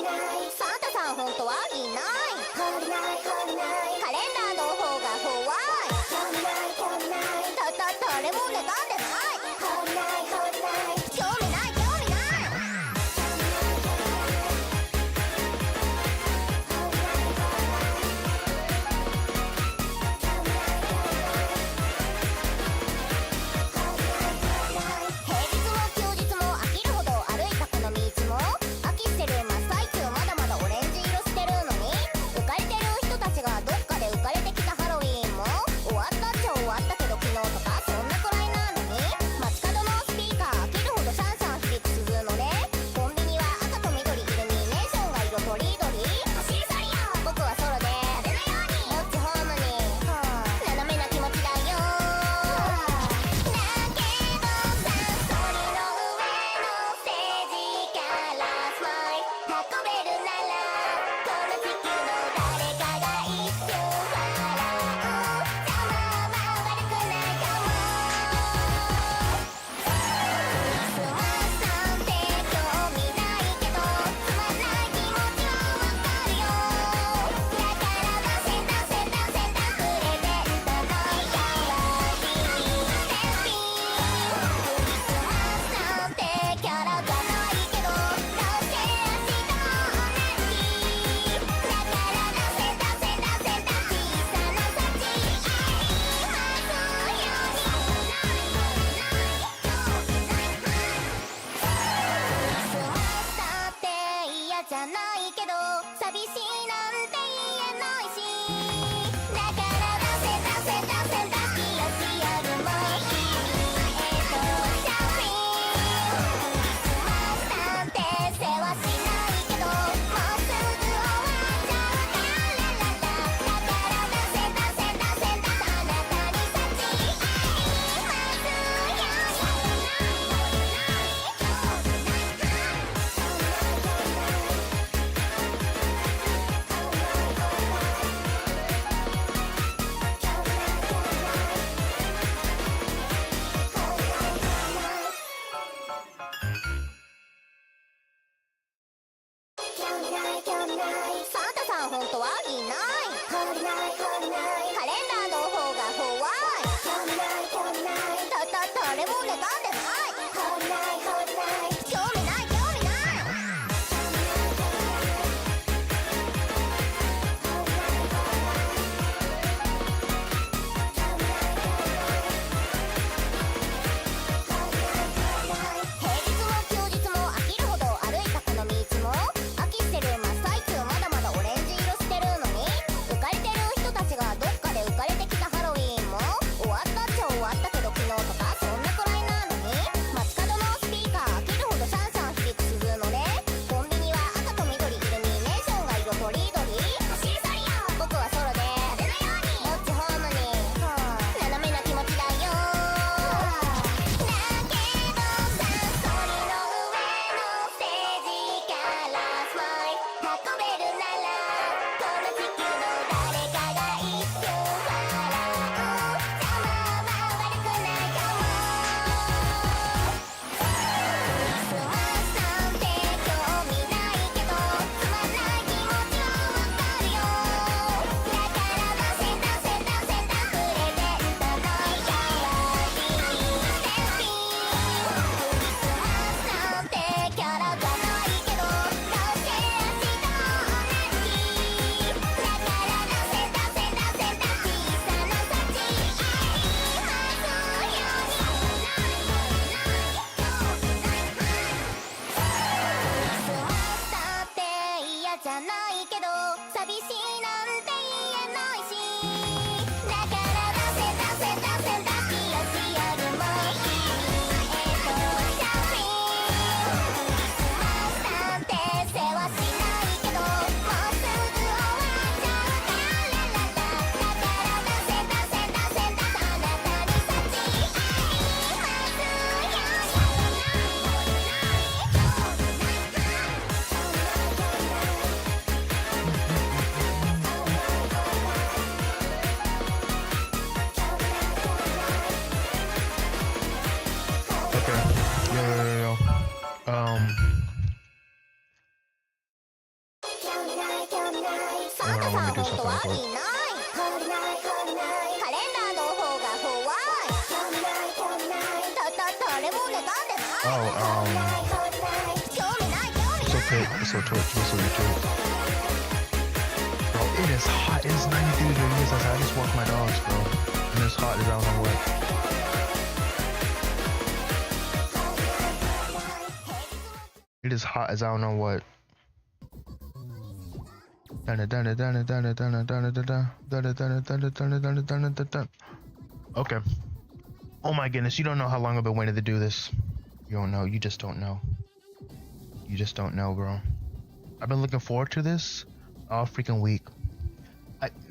サンタさん本当はいない。カレンダーの方が怖い。誰も妬んでない。興味ない興味ない。平日も休日も飽きるほど歩いたこの道も飽きしてる真っ最中、まだまだオレンジ色してるのに浮かれてる人たちがどっかで浮かれてきた。ハロウィーンも終わったっちゃ終わったけど昨日とかそんなくらいなのに街角のスピーカー飽きるほどシャンシャン響く鈴のね。コンビニは赤と緑イルミネーションが色とりどり。走り去りよ僕はソロで風のようにモッチホームに斜めな気持ちだよ。だけどさそりの上のステージからスマイル運べるならこの地球の誰かが一瞬笑う。ざまま悪くないかも。クリスマスなんて興味ないけどつまんない気持ちはわかるよ。だから出せプレゼントのやらしいステッピン。クリスマスなんてキャラじゃないけどどうせ明日同じ。だから出せ小さな幸ありますように。クリスマスだって嫌じゃないけど寂しいなんて言えないし。だから出せ抱き寄せやるもいいシャッピング。クリスマスなんて世話しないけどもうすぐ終わっちゃうからラララ。だから出せあなたに幸ありますように。サンタさん本当はいない。カレンダーの方が怖い。誰も妬んでない。興味ない興味ない。平日も休日も飽きるほど歩いたこの道も飽きしてる真っ最中、まだまだオレンジ色してるのに want me to do something real quick. カレンダーの方が怖い誰もねだんでない 興味ない興味 It's ない okay. It's okay. It's okay. Bro, it is hot. It is 93 degrees outside. I just walked my dogs, bro. And it's hot as I don't know what. It is hot as I don't know what. Okay. Oh my goodness, you don't know how long I've been waiting to do this. You don't know. You just don't know. You just don't know, bro. I've been looking forward to this all freaking week.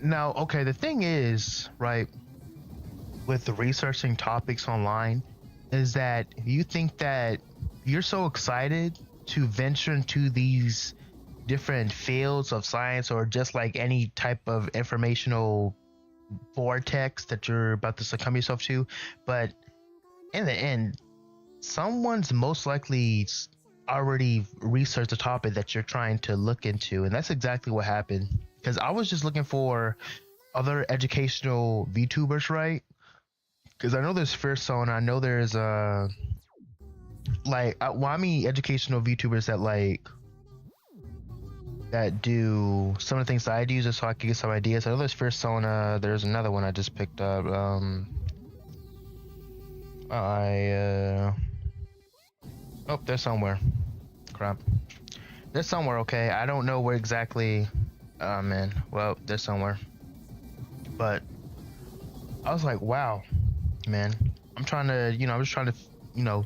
Now, okay, the thing is, right, with the researching topics online, is that you think that you're so excited to venture into these different fields of science or just like any type of informational vortex that you're about to succumb yourself to, but in the end, someone's most likely already researched the topic that you're trying to look into, and that's exactly what happened. Because I was just looking for other educational VTubers, right? Because I know there's Fearsona, I know there's I mean educational VTubers that do some of the things that I do just so I can get some ideas. I know there's Fearsona, there's another one I just picked up. Oh, there's somewhere. Crap. There's somewhere, okay. I don't know where exactly. Oh man. Well, there's somewhere. But I was like, wow, man. I'm trying to, I was trying to,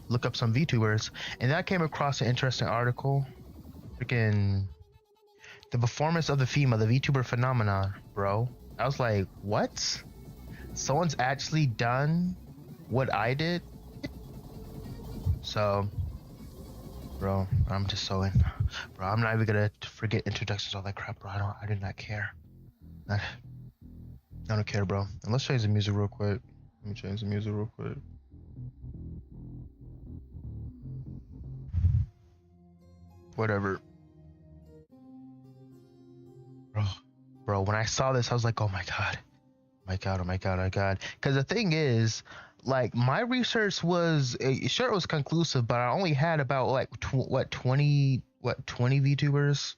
look up some VTubers, and then I came across an interesting article. Freaking the performance of the female, the VTuber phenomenon, bro. I was like, what? Someone's actually done what I did? So, bro, I'm just so in. Bro, I'm not even gonna forget introductions, all that crap, bro. I do not care. I don't care, bro. And let's change the music real quick. Let me change the music real quick. Whatever. Bro, when I saw this, I was like, oh my god. Oh my god. Because the thing is, like, my research was, sure, it was conclusive, but I only had about, like, 20 VTubers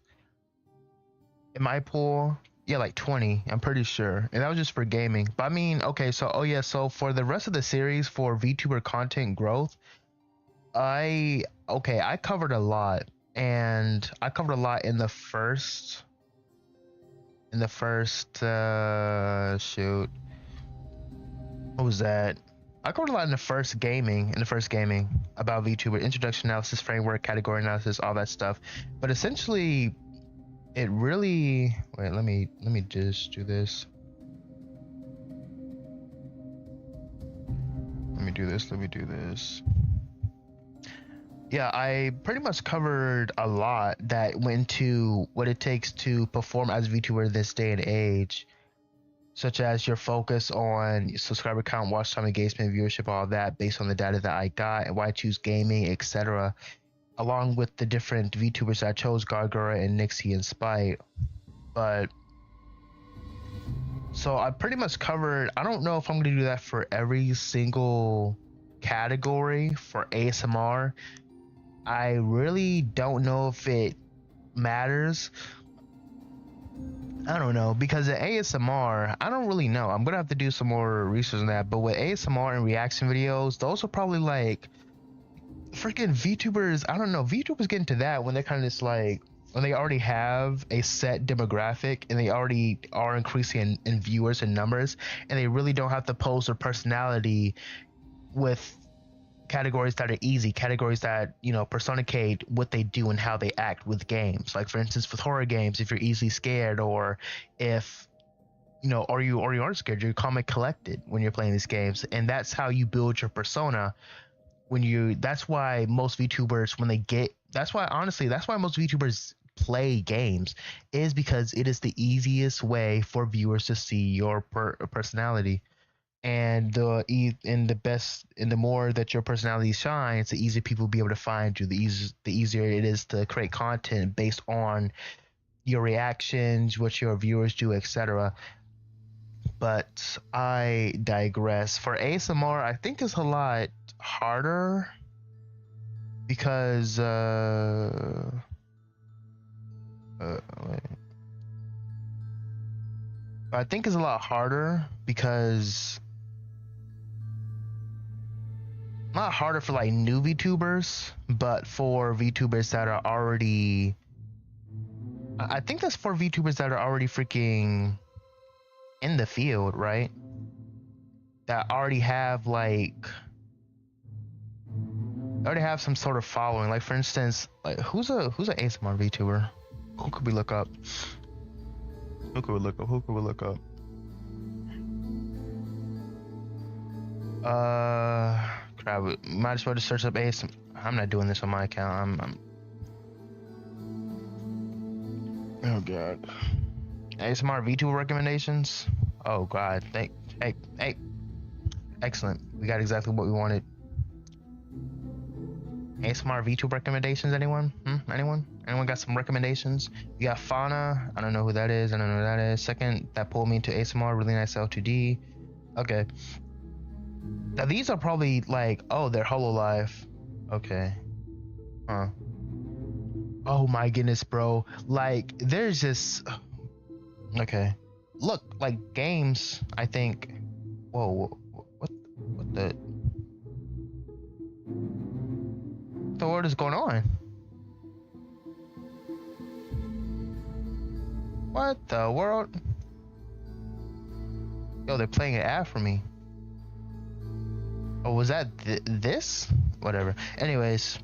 in my pool. Yeah, like 20, I'm pretty sure. And that was just for gaming. But I mean, okay, so, so for the rest of the series, for VTuber content growth, I covered a lot. And I covered a lot in the first shoot, what was that? I covered a lot in the first gaming about VTuber introduction analysis, framework, category analysis, all that stuff. But essentially, it really, wait, let me just do this. Let me do this. Yeah, I pretty much covered a lot that went into what it takes to perform as a VTuber this day and age, such as your focus on subscriber count, watch time, engagement, viewership, all that based on the data that I got, and why I choose gaming, etc. Along with the different VTubers that I chose, Gargura and Nixie and Spite. But so I pretty much covered, I don't know if I'm going to do that for every single category for ASMR. I really don't know if it matters. I don't know, because at ASMR, I don't really know. I'm gonna have to do some more research on that. But with ASMR and reaction videos, those are probably like freaking VTubers. I don't know. VTubers get into that when they're kind of just like, when they already have a set demographic and they already are increasing in viewers and numbers, and they really don't have to pose their personality with categories that are easy, categories that, personicate what they do and how they act with games. Like, for instance, with horror games, if you're easily scared, or if or you aren't scared, you're calm and collected when you're playing these games. And that's how you build your persona. That's why most VTubers, that's why most VTubers play games, is because it is the easiest way for viewers to see your personality. And the more that your personality shines, the easier people will be able to find you. The easier it is to create content based on your reactions, what your viewers do, etc. But I digress. For ASMR, I think it's a lot harder because wait. I think it's a lot harder because not harder for like new VTubers, but for VTubers that are already. I think that's for VTubers that are already freaking in the field, right? That already have already have some sort of following. Like for instance, like who's a ASMR VTuber? Who could we look up? Who could we look up? Who could we look up? Crap. Might as well just search up ASMR. I'm not doing this on my account. I'm oh god. ASMR VTuber recommendations. Oh god. Hey. Excellent. We got exactly what we wanted. ASMR VTuber recommendations, anyone? Anyone? Anyone got some recommendations? You got Fauna. I don't know who that is. I don't know who that is. Second, that pulled me into ASMR. Really nice L2D. Okay. Now these are probably like, oh, they're HoloLive. Okay. Huh. Oh my goodness, bro. Like, there's just... Okay. Look, like games, I think... Whoa, what the world is going on? What the world? Yo, they're playing an ad for me. Oh, was that this? Whatever. Anyways,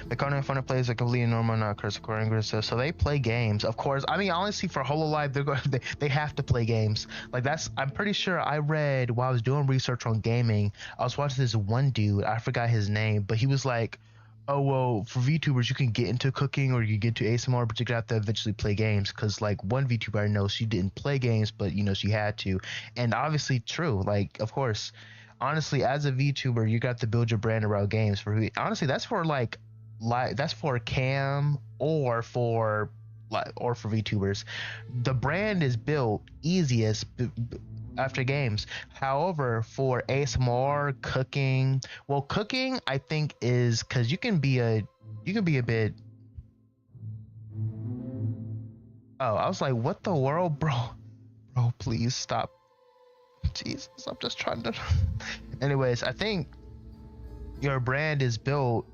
the current fun plays are completely normal, not curse recording. So they play games, of course. I mean, honestly, for HoloLive, they have to play games. Like that's, I'm pretty sure I read while I was doing research on gaming. I was watching this one dude, I forgot his name, but he was like, "Oh well, for VTubers, you can get into cooking or you get to ASMR, but you're gonna have to eventually play games." Because like one VTuber I know, she didn't play games, but you know she had to, and obviously true. Like of course. Honestly, as a VTuber, you got to build your brand around games. For honestly, that's for like that's for cam or for VTubers. The brand is built easiest after games. However, for ASMR, cooking, well, cooking I think is because you can be a bit. Oh, I was like, what the world, bro? Bro, please stop. Jesus, I'm just trying to. Anyways, I think your brand is built.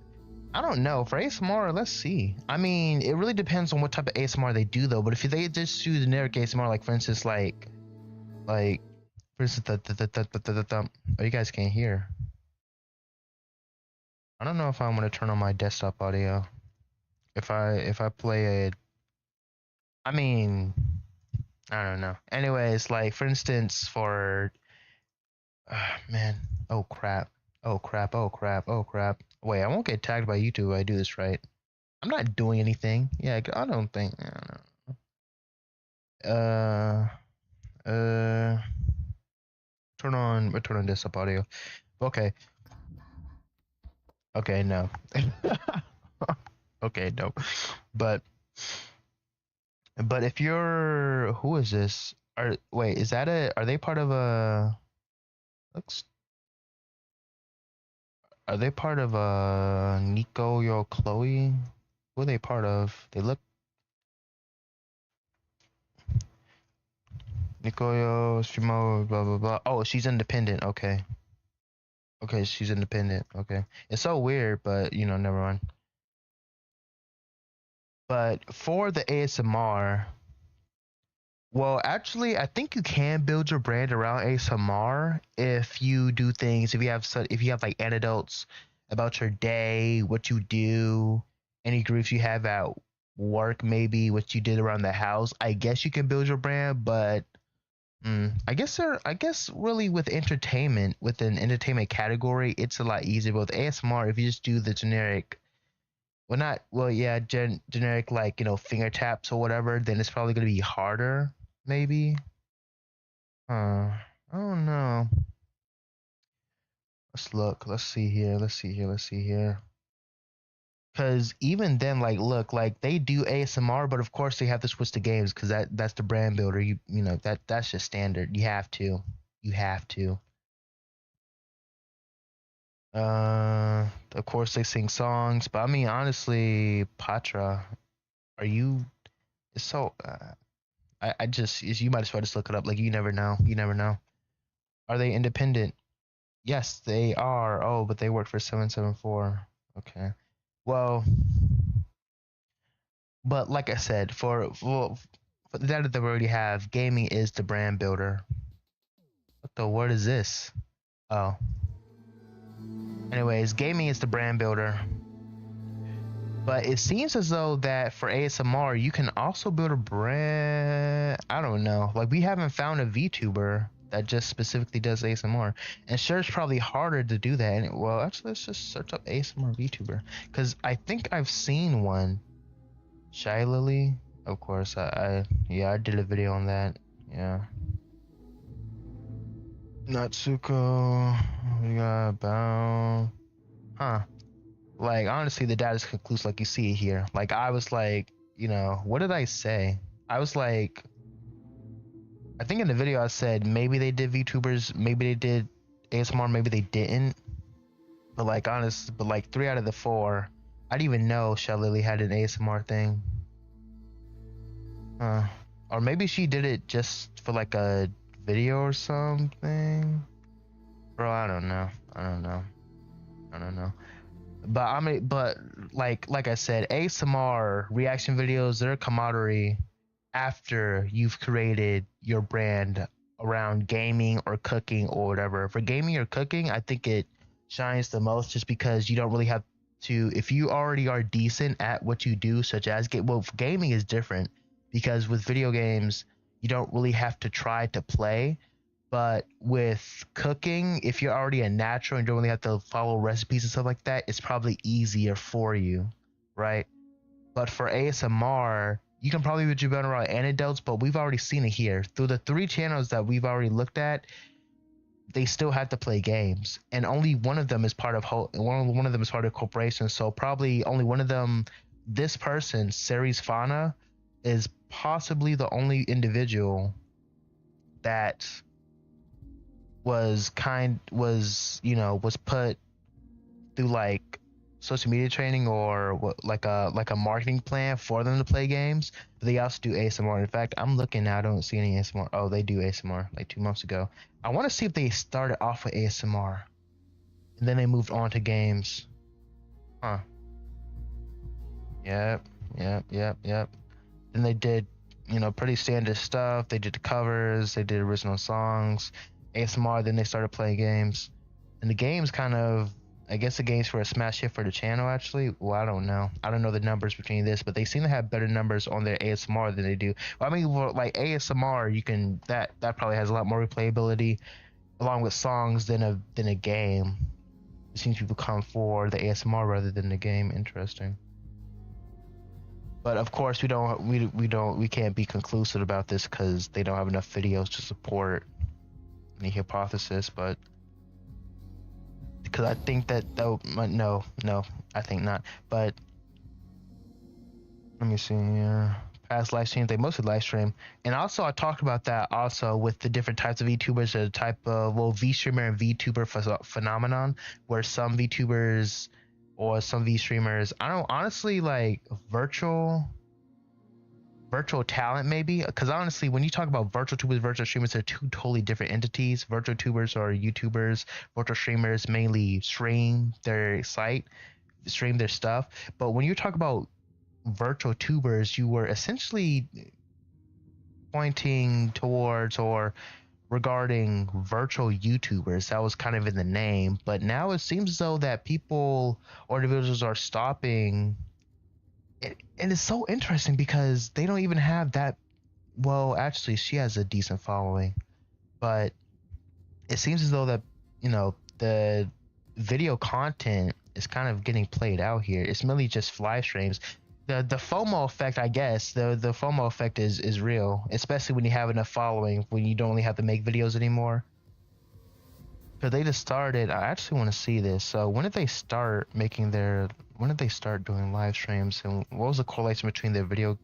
I don't know. For ASMR, let's see. I mean, it really depends on what type of ASMR they do, though. But if they just do generic ASMR, like for instance, for instance, oh, you guys can't hear. I don't know if I'm gonna turn on my desktop audio. If I play it, I mean, I don't know. Anyways, like for instance, for man, oh crap, oh crap, oh crap, oh crap. Wait, I won't get tagged by YouTube if I do this right. I'm not doing anything. Yeah, I don't think. I don't know. Turn on desktop audio. Okay. Okay, no. Okay, no. But if you're, who is this? Wait, is that are they part of a looks are they part of a Nico Yo Chloe? Who are they part of? They look Nico Yo Shimo blah blah blah. Oh, she's independent. Okay. Okay, she's independent. Okay. It's so weird, but you know, never mind. But for the ASMR, well, actually, I think you can build your brand around ASMR if you do things, if you have like anecdotes about your day, what you do, any groups you have at work, maybe what you did around the house. I guess you can build your brand, but I guess really with entertainment, with an entertainment category, it's a lot easier. But with ASMR, if you just do the generic, well, not well, yeah, generic like finger taps or whatever, then it's probably gonna be harder, maybe. I don't know. Let's look. Let's see here. Let's see here. Let's see here. Because even then, like, look, like they do ASMR, but of course they have to switch to games because that's the brand builder. You know that's just standard. You have to. You have to. Of course they sing songs, but I mean honestly, Patra, are you? It's so. I just you might as well just look it up. Like you never know. You never know. Are they independent? Yes, they are. Oh, but they work for 774. Okay. Well, but like I said, for the data that we already have, gaming is the brand builder. What the word is this? Oh. Anyways, gaming is the brand builder. But it seems as though that for ASMR, you can also build a brand. I don't know. Like we haven't found a VTuber that just specifically does ASMR. And sure, it's probably harder to do that. And well, actually, let's just search up ASMR VTuber because I think I've seen one. Shy Lily, of course. Yeah, I did a video on that. Yeah. Natsuko, we got Bao. Huh. Like honestly, the data's conclusive, like you see it here. Like I was like, you know, what did I say? I was like, I think in the video I said maybe they did VTubers, maybe they did ASMR, maybe they didn't. But like but like 3 out of the 4, I didn't even know Shy Lily had an ASMR thing. Or maybe she did it just for like a video or something. Bro, I don't know. I don't know. But I mean, but like I said, ASMR reaction videos, they're a commodity after you've created your brand around gaming or cooking or whatever. For gaming or cooking, I think it shines the most just because you don't really have to, if you already are decent at what you do, such as gaming is different because with video games, you don't really have to try to play. But with cooking, if you're already a natural and don't really have to follow recipes and stuff like that, it's probably easier for you, right? But for ASMR, you can probably do better on anecdotes, but we've already seen it here. Through the 3 channels that we've already looked at, they still have to play games. And only one of them is part of one of them is part of a corporation. So probably only one of them, this person, Ceres Fauna, is possibly the only individual that was put through like social media training or like a marketing plan for them to play games. But they also do ASMR. In fact, I'm looking now, I don't see any ASMR. Oh, they do ASMR like 2 months ago. I want to see if they started off with ASMR and then they moved on to games. Huh. Yep. Then they did, pretty standard stuff. They did the covers, they did original songs, ASMR, then they started playing games. And the games kind of, I guess the games for a smash hit for the channel actually. Well, I don't know. I don't know the numbers between this, but they seem to have better numbers on their ASMR than they do. Well, I mean, for like ASMR, you can that probably has a lot more replayability along with songs than a game. It seems people come for the ASMR rather than the game. Interesting. But of course, we can't be conclusive about this because they don't have enough videos to support any hypothesis. But because I think that no, I think not. But let me see here. Past live streams, they mostly live stream, and also I talked about that also with the different types of VTubers, the type of V-streamer and VTuber phenomenon, where some VTubers or some V-streamers, I don't honestly like virtual talent maybe, because honestly when you talk about virtual tubers, virtual streamers, they're 2 totally different entities. Virtual tubers are YouTubers, virtual streamers mainly stream their site, stream their stuff. But when you talk about virtual tubers, you were essentially pointing towards or regarding virtual YouTubers. That was kind of in the name, but now it seems as though that people or individuals are stopping it, and it's so interesting because they don't even have that. Well, actually she has a decent following, but it seems as though that the video content is kind of getting played out here. It's mainly just live streams. The FOMO effect, I guess, the FOMO effect is real, especially when you have enough following, when you don't really have to make videos anymore. Because they just started, I actually want to see this. So when did they start making their when did they start doing live streams, and what was the correlation between their videos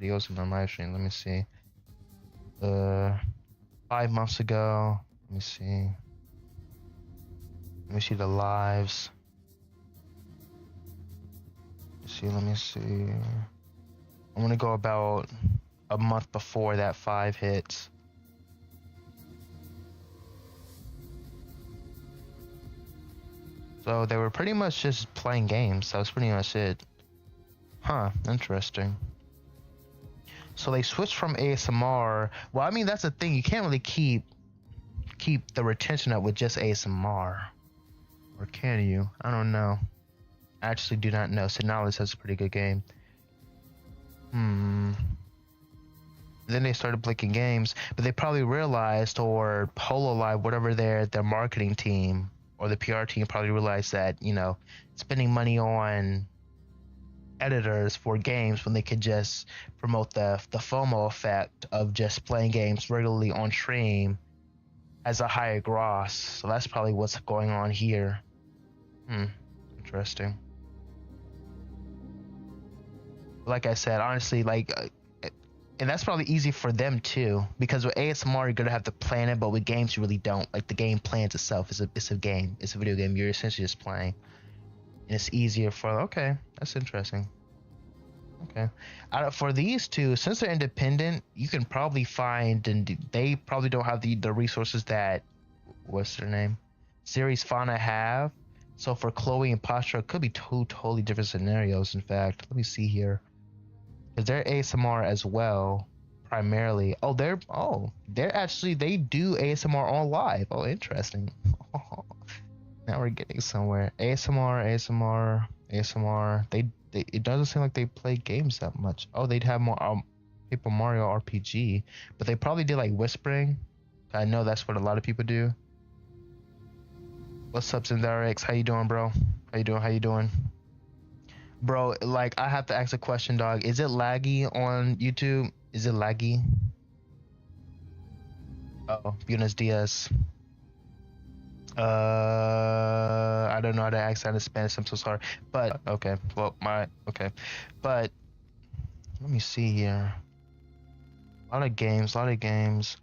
and their live streams? Let me see. 5 months ago. Let me see. Let me see the lives. Let me see. I'm gonna go about a month before that 5 hits. So they were pretty much just playing games. That was pretty much it. Huh, interesting. So they switched from ASMR. Well, I mean, that's the thing. You can't really keep the retention up with just ASMR. Or can you? I don't know. I actually do not know. Signalis has a pretty good game. Then they started playing games, but they probably realized, or Hololive, whatever their marketing team or the PR team probably realized that, you know, spending money on editors for games when they could just promote the FOMO effect of just playing games regularly on stream as a higher gross. So that's probably what's going on here. Interesting. Like I said, honestly, like, and that's probably easy for them too, because with ASMR you're gonna have to plan it, but with games you really don't. Like, the game plans itself. It's a game. It's a video game. You're essentially just playing, and it's easier for. Okay, that's interesting. Okay, for these two, since they're independent, you can probably find, and they probably don't have the resources that, what's their name, Series Fauna have. So for Chloe and Postra, it could be two totally different scenarios. In fact, let me see here. Because they're ASMR as well, primarily. They're actually, they do ASMR on live. Oh, interesting. Now we're getting somewhere. ASMR. It doesn't seem like they play games that much. Oh, they'd have more Paper Mario RPG, but they probably did like whispering. I know that's what a lot of people do. What's up, Zendarix? How you doing, bro? How you doing? Bro, like, I have to ask a question, dog. Is it laggy on YouTube? Is it laggy? Oh, Buenos Dias. I don't know how to ask that in Spanish. I'm so sorry. But, okay. Well, okay. But, let me see here. A lot of games.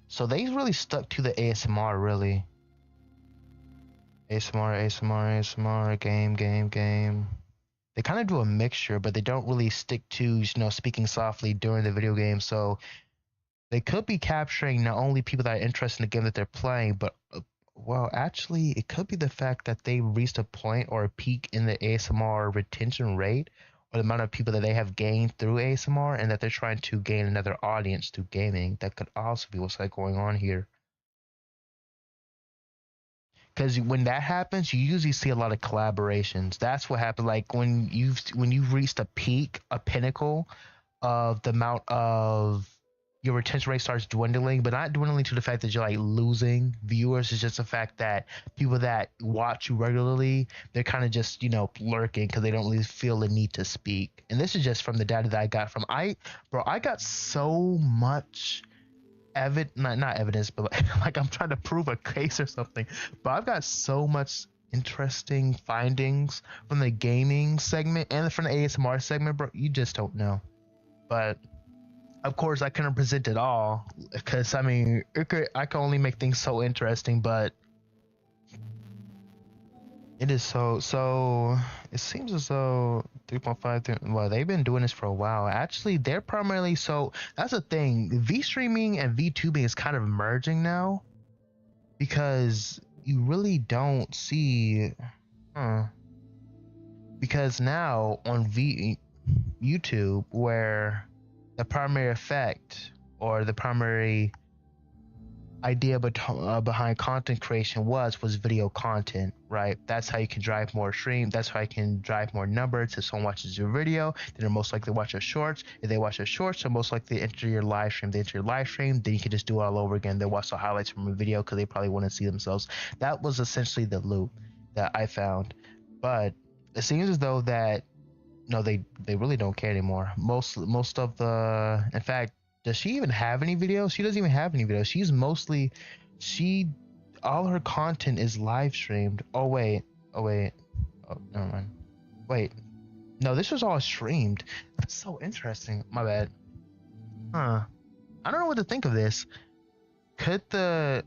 So they really stuck to the ASMR, really. ASMR, game. They kind of do a mixture, but they don't really stick to, you know, speaking softly during the video game. So they could be capturing not only people that are interested in the game that they're playing, but, well, actually, it could be the fact that they reached a point or a peak in the ASMR retention rate, or the amount of people that they have gained through ASMR, and that they're trying to gain another audience through gaming. That could also be what's like going on here. Because when that happens, you usually see a lot of collaborations. That's what happened. Like, when you've reached a peak, a pinnacle of the amount of your retention rate starts dwindling, but not dwindling to the fact that you're like losing viewers. It's just the fact that people that watch you regularly, they're kind of just, you know, lurking because they don't really feel the need to speak. And this is just from the data that I got from I got so much not evidence, but like I'm trying to prove a case or something. But I've got so much interesting findings from the gaming segment and from the ASMR segment, bro. You just don't know. But of course, I couldn't present it all, because I mean, I can only make things so interesting. But it is so. It seems as though 3.5. Well, they've been doing this for a while. Actually, they're primarily, so that's the thing. V streaming and VTubing is kind of merging now, because you really don't see, because now on YouTube, where the primary effect or the primary idea behind content creation was video content, right? That's how you can drive more stream. That's how you can drive more numbers. If someone watches your video, then they're most likely to watch your shorts. If they watch your shorts, they're most likely to enter your live stream. They enter your live stream, then you can just do it all over again. They'll watch the highlights from a video because they probably want to see themselves. That was essentially the loop that I found. But it seems as though that, no, they really don't care anymore. Most of the, in fact, does she even have any videos? She doesn't even have any videos. She's mostly, all her content is live streamed. Oh wait, never mind. Wait, No, this was all streamed. That's so interesting. My bad. Huh. I don't know what to think of this. Could the...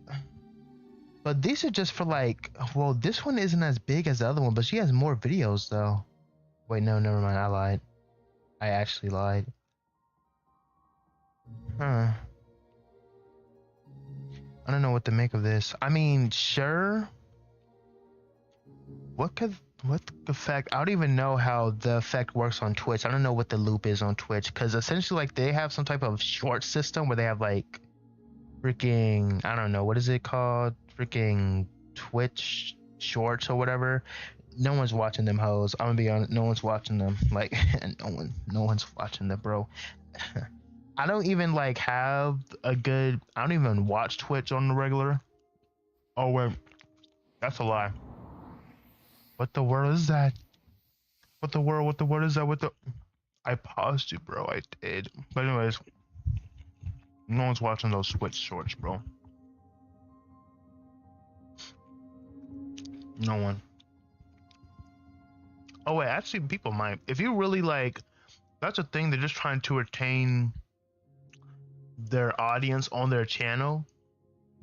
But these are just for like... Well, this one isn't as big as the other one, but she has more videos though. Wait, no, never mind. I lied. I actually lied. Huh. I don't know what to make of this. I mean, sure. What effect? I don't even know how the effect works on Twitch. I don't know what the loop is on Twitch, because essentially like they have some type of short system where they have like freaking, I don't know, what is it called? Freaking Twitch shorts or whatever. No one's watching them hoes. I'm gonna be honest, no one's watching them. Like no one's watching them, bro. I don't even like have a good, I don't even watch Twitch on the regular. Oh wait, that's a lie. What the world is that? What the world is that? What the... I paused you, bro. I did. But anyways, no one's watching those Twitch shorts, bro. No one. Oh wait, actually people might. If you really like, that's a thing, they're just trying to retain their audience on their channel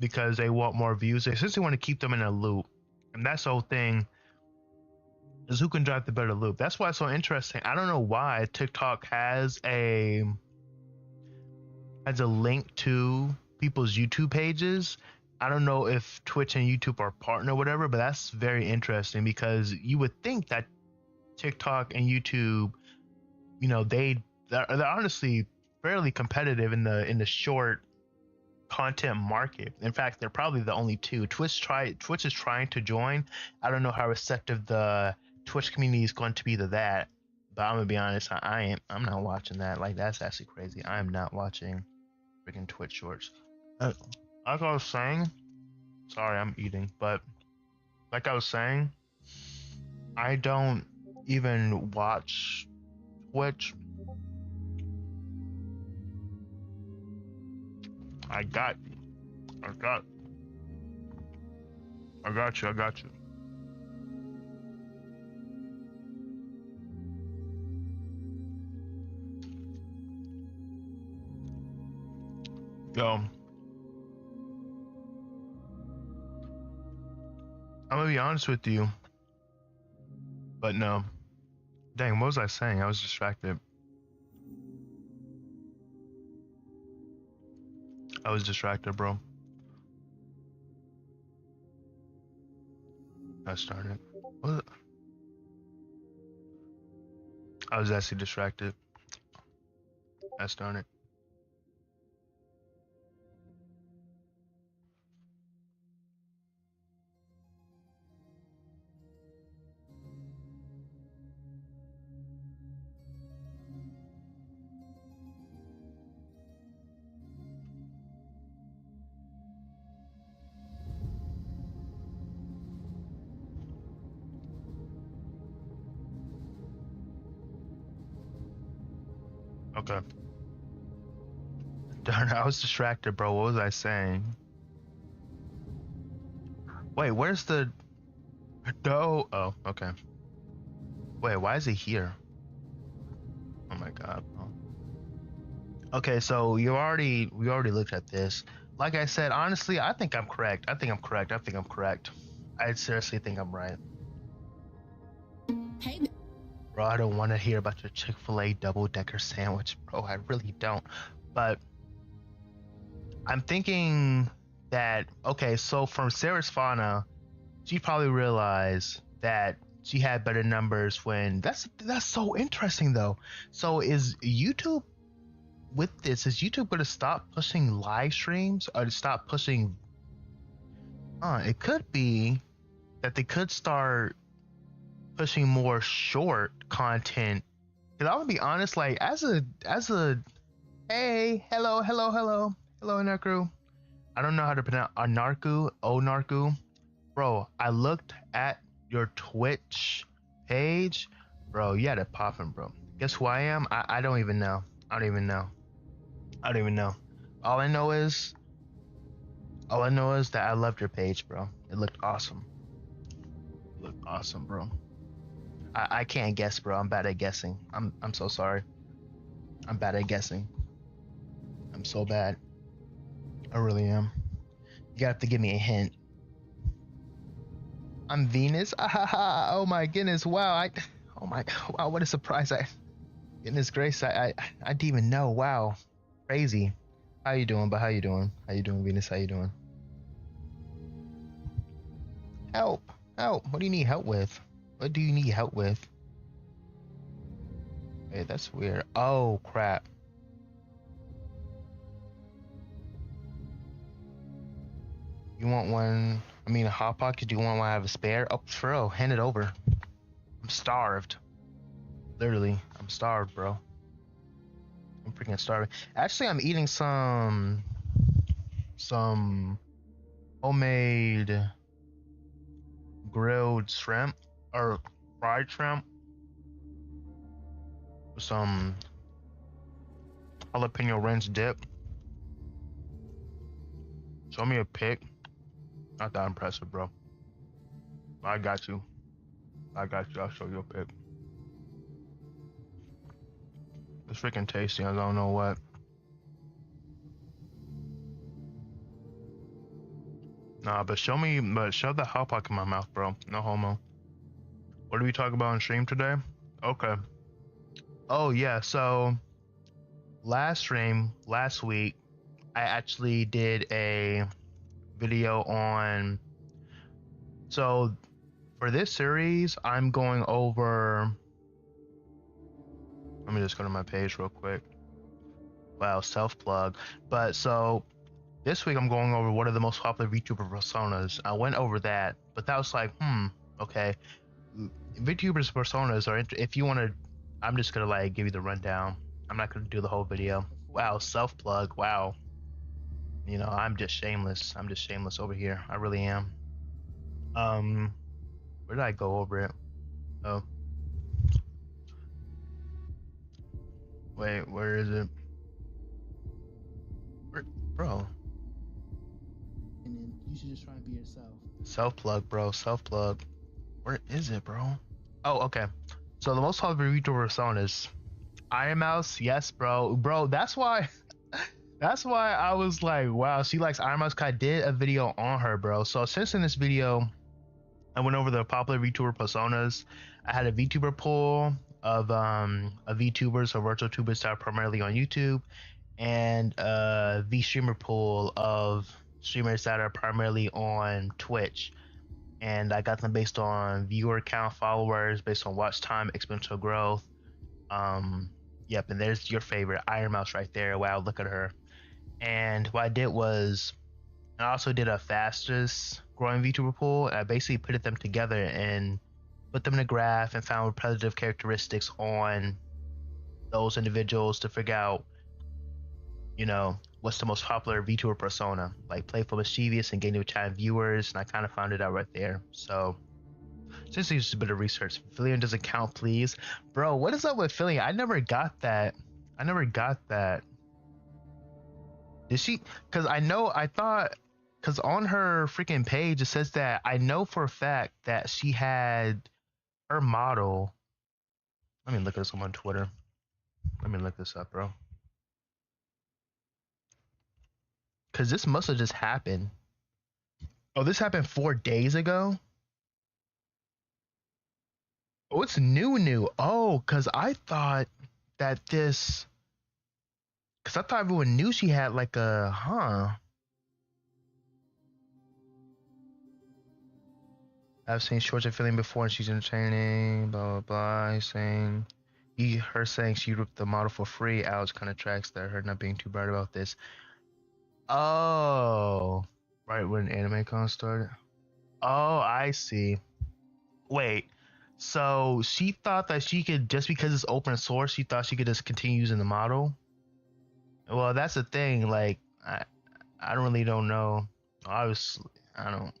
because they want more views. They essentially want to keep them in a loop. And that's the whole thing, is who can drive the better loop. That's why it's so interesting. I don't know why TikTok has a link to people's YouTube pages. I don't know if Twitch and YouTube are partner or whatever, but that's very interesting because you would think that TikTok and YouTube, you know, they're honestly fairly competitive in the short content market. In fact, they're probably the only two. Twitch is trying to join. I don't know how receptive the Twitch community is going to be to that, but I'm gonna be honest, I'm not watching that. Like, that's actually crazy. I am not watching freaking Twitch shorts. Like I was saying, sorry, I'm eating, but like I was saying, I don't even watch Twitch. I got you. Yo, I'm gonna be honest with you, but no. Dang, what was I saying? I was distracted. Bro. I started. What? I was actually distracted. I started. Okay. Darn, I was distracted, bro. What was I saying? Wait, where's the... No. Oh, okay. Wait, why is he here? Oh my god, bro. Okay, so we already looked at this. Like I said, honestly, I think I'm correct. I seriously think I'm right. Hey. Bro, I don't want to hear about your Chick-fil-A double-decker sandwich, bro. I really don't. But I'm thinking that, okay, so from Sarah's Fauna, she probably realized that she had better numbers when... That's so interesting, though. So is YouTube... With this, is YouTube going to stop pushing live streams or to stop pushing... It could be that they could start pushing more short content. Because I'm gonna be honest, like as a hey, hello, Narku. I don't know how to pronounce Narku. Bro, I looked at your Twitch page, bro. You had it popping, bro. Guess who I am? I don't even know. I don't even know. All I know is that I loved your page, bro. It looked awesome. Bro. I can't guess, bro. I'm bad at guessing. I'm so sorry. I'm bad at guessing. I'm so bad. I really am. You have to give me a hint. I'm Venus. Oh my goodness! Wow! Oh my! Wow! What a surprise! Goodness grace! I didn't even know. Wow! Crazy. How you doing? But how you doing? How you doing, Venus? How you doing? Help! Help! What do you need help with? What do you need help with? Hey, that's weird. Oh crap! You want one? I mean, a hot pocket. Do you want one? I have a spare? Oh, for real, hand it over. I'm starved. Literally, I'm starved, bro. I'm freaking starving. Actually, I'm eating some homemade grilled shrimp or fried shrimp with some jalapeno ranch dip. Show me a pic. Not that impressive, bro. I got you. I got you. I'll show you a pic. It's freaking tasty. I don't know what. Nah, but shove the hot pocket in my mouth, bro. No homo. What do we talk about on stream today? Okay. Oh yeah, so last stream, last week, I actually did a video on, so for this series, I'm going over, let me just go to my page real quick. Wow, self-plug. But so this week I'm going over what are the most popular VTuber personas. I went over that, but that was like, okay. VTubers personas are, if you want to, I'm just gonna like give you the rundown. I'm not gonna do the whole video. Wow, self-plug. Wow. You know, I'm just shameless. I'm just shameless over here. I really am. Where did I go over it? Oh. Wait, where is it? Bro. And then you should just try and be yourself. Self-plug, bro. Self-plug. Where is it, bro? Oh, okay. So the most popular VTuber personas. Iron Mouse, yes, bro. Bro, that's why I was like, wow, she likes Iron Mouse, cause I did a video on her, bro. So since in this video, I went over the popular VTuber personas. I had a VTuber pool of VTubers or virtual tubers that are primarily on YouTube, and a V streamer pool of streamers that are primarily on Twitch. And I got them based on viewer count, followers, based on watch time, exponential growth. Yep, and there's your favorite Iron Mouse right there. Wow, look at her. And what I did was I also did a fastest growing VTuber pool, and I basically put them together and put them in a graph and found repetitive characteristics on those individuals to figure out, you know, what's the most popular VTuber persona, like playful, mischievous, and gaining time viewers, and I kind of found it out right there. So just use a bit of research. Fillion doesn't count, please. Bro, what is up with Fillion? I never got that. Did she? Because because on her freaking page, it says that I know for a fact that she had her model. Let me look this up on Twitter. Let me look this up, bro. Because this must have just happened. Oh, this happened 4 days ago? Oh, it's new. Oh, because I thought that this... Because I thought everyone knew she had like a... I've seen shorts of Fillion before and she's entertaining, blah, blah, blah. He's saying... Her saying she ripped the model for free. Alex kind of tracks that. Her not being too bright about this. Oh, right when AnimeCon started. Oh, I see. Wait, so she thought that she could, just because it's open source, she thought she could just continue using the model? Well, that's the thing. Like, I don't know. Obviously, I don't.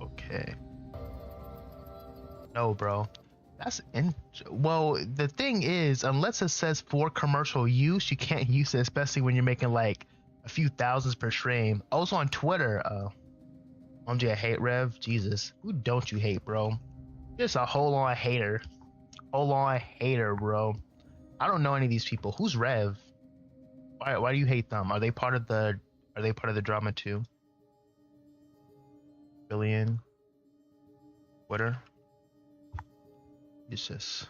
Okay. No, bro. Well, the thing is, unless it says for commercial use, you can't use it, especially when you're making like a few thousands per stream. Also on Twitter, OMG, I hate Rev. Jesus, who don't you hate, bro? Just a whole on hater. Whole on hater, bro. I don't know any of these people. Who's Rev? Why do you hate them? Are they part of the drama too? Billion. Twitter. Jesus.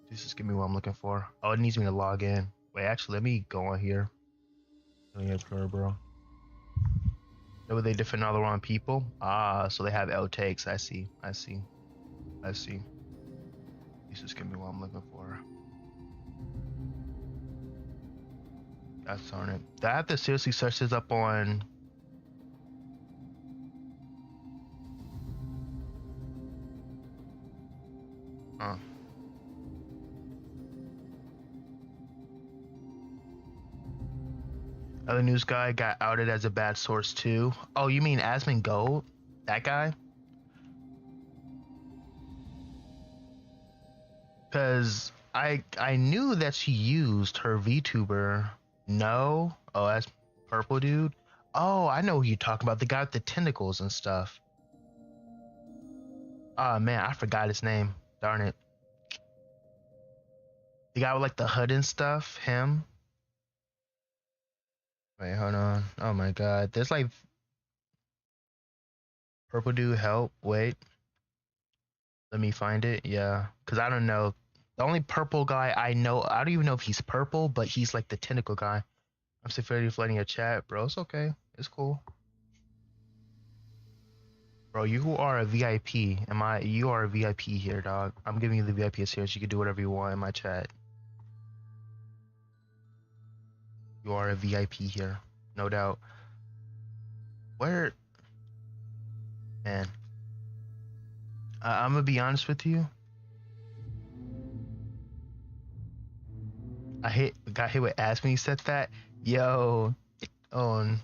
Jesus, give me what I'm looking for. Oh, it needs me to log in. Wait, actually, let me go on here. Bro. Maybe they defend all the wrong people. Ah, so they have L takes. I see. Jesus, give me what I'm looking for. That's on it. Do I have to seriously search this up on? Huh. Other news guy got outed as a bad source too. Oh, you mean Asmon Gold? That guy? Because I knew that she used her VTuber. No? Oh, that's purple dude? Oh, I know who you're talking about. The guy with the tentacles and stuff. Oh man, I forgot his name. Darn it. The guy with like the hood and stuff. Him. Wait, hold on. Oh my god. There's like purple dude help. Wait. Let me find it. Yeah. Cause I don't know. The only purple guy I know, I don't even know if he's purple, but he's like the tentacle guy. I'm severely flooding your chat, bro. It's okay. It's cool. Bro, you are a VIP. You are a VIP here, dog. I'm giving you the VIP here so you can do whatever you want in my chat. You are a VIP here. No doubt. Where? Man. I'm gonna be honest with you. Got hit with ass when he said that. Yo. Oh.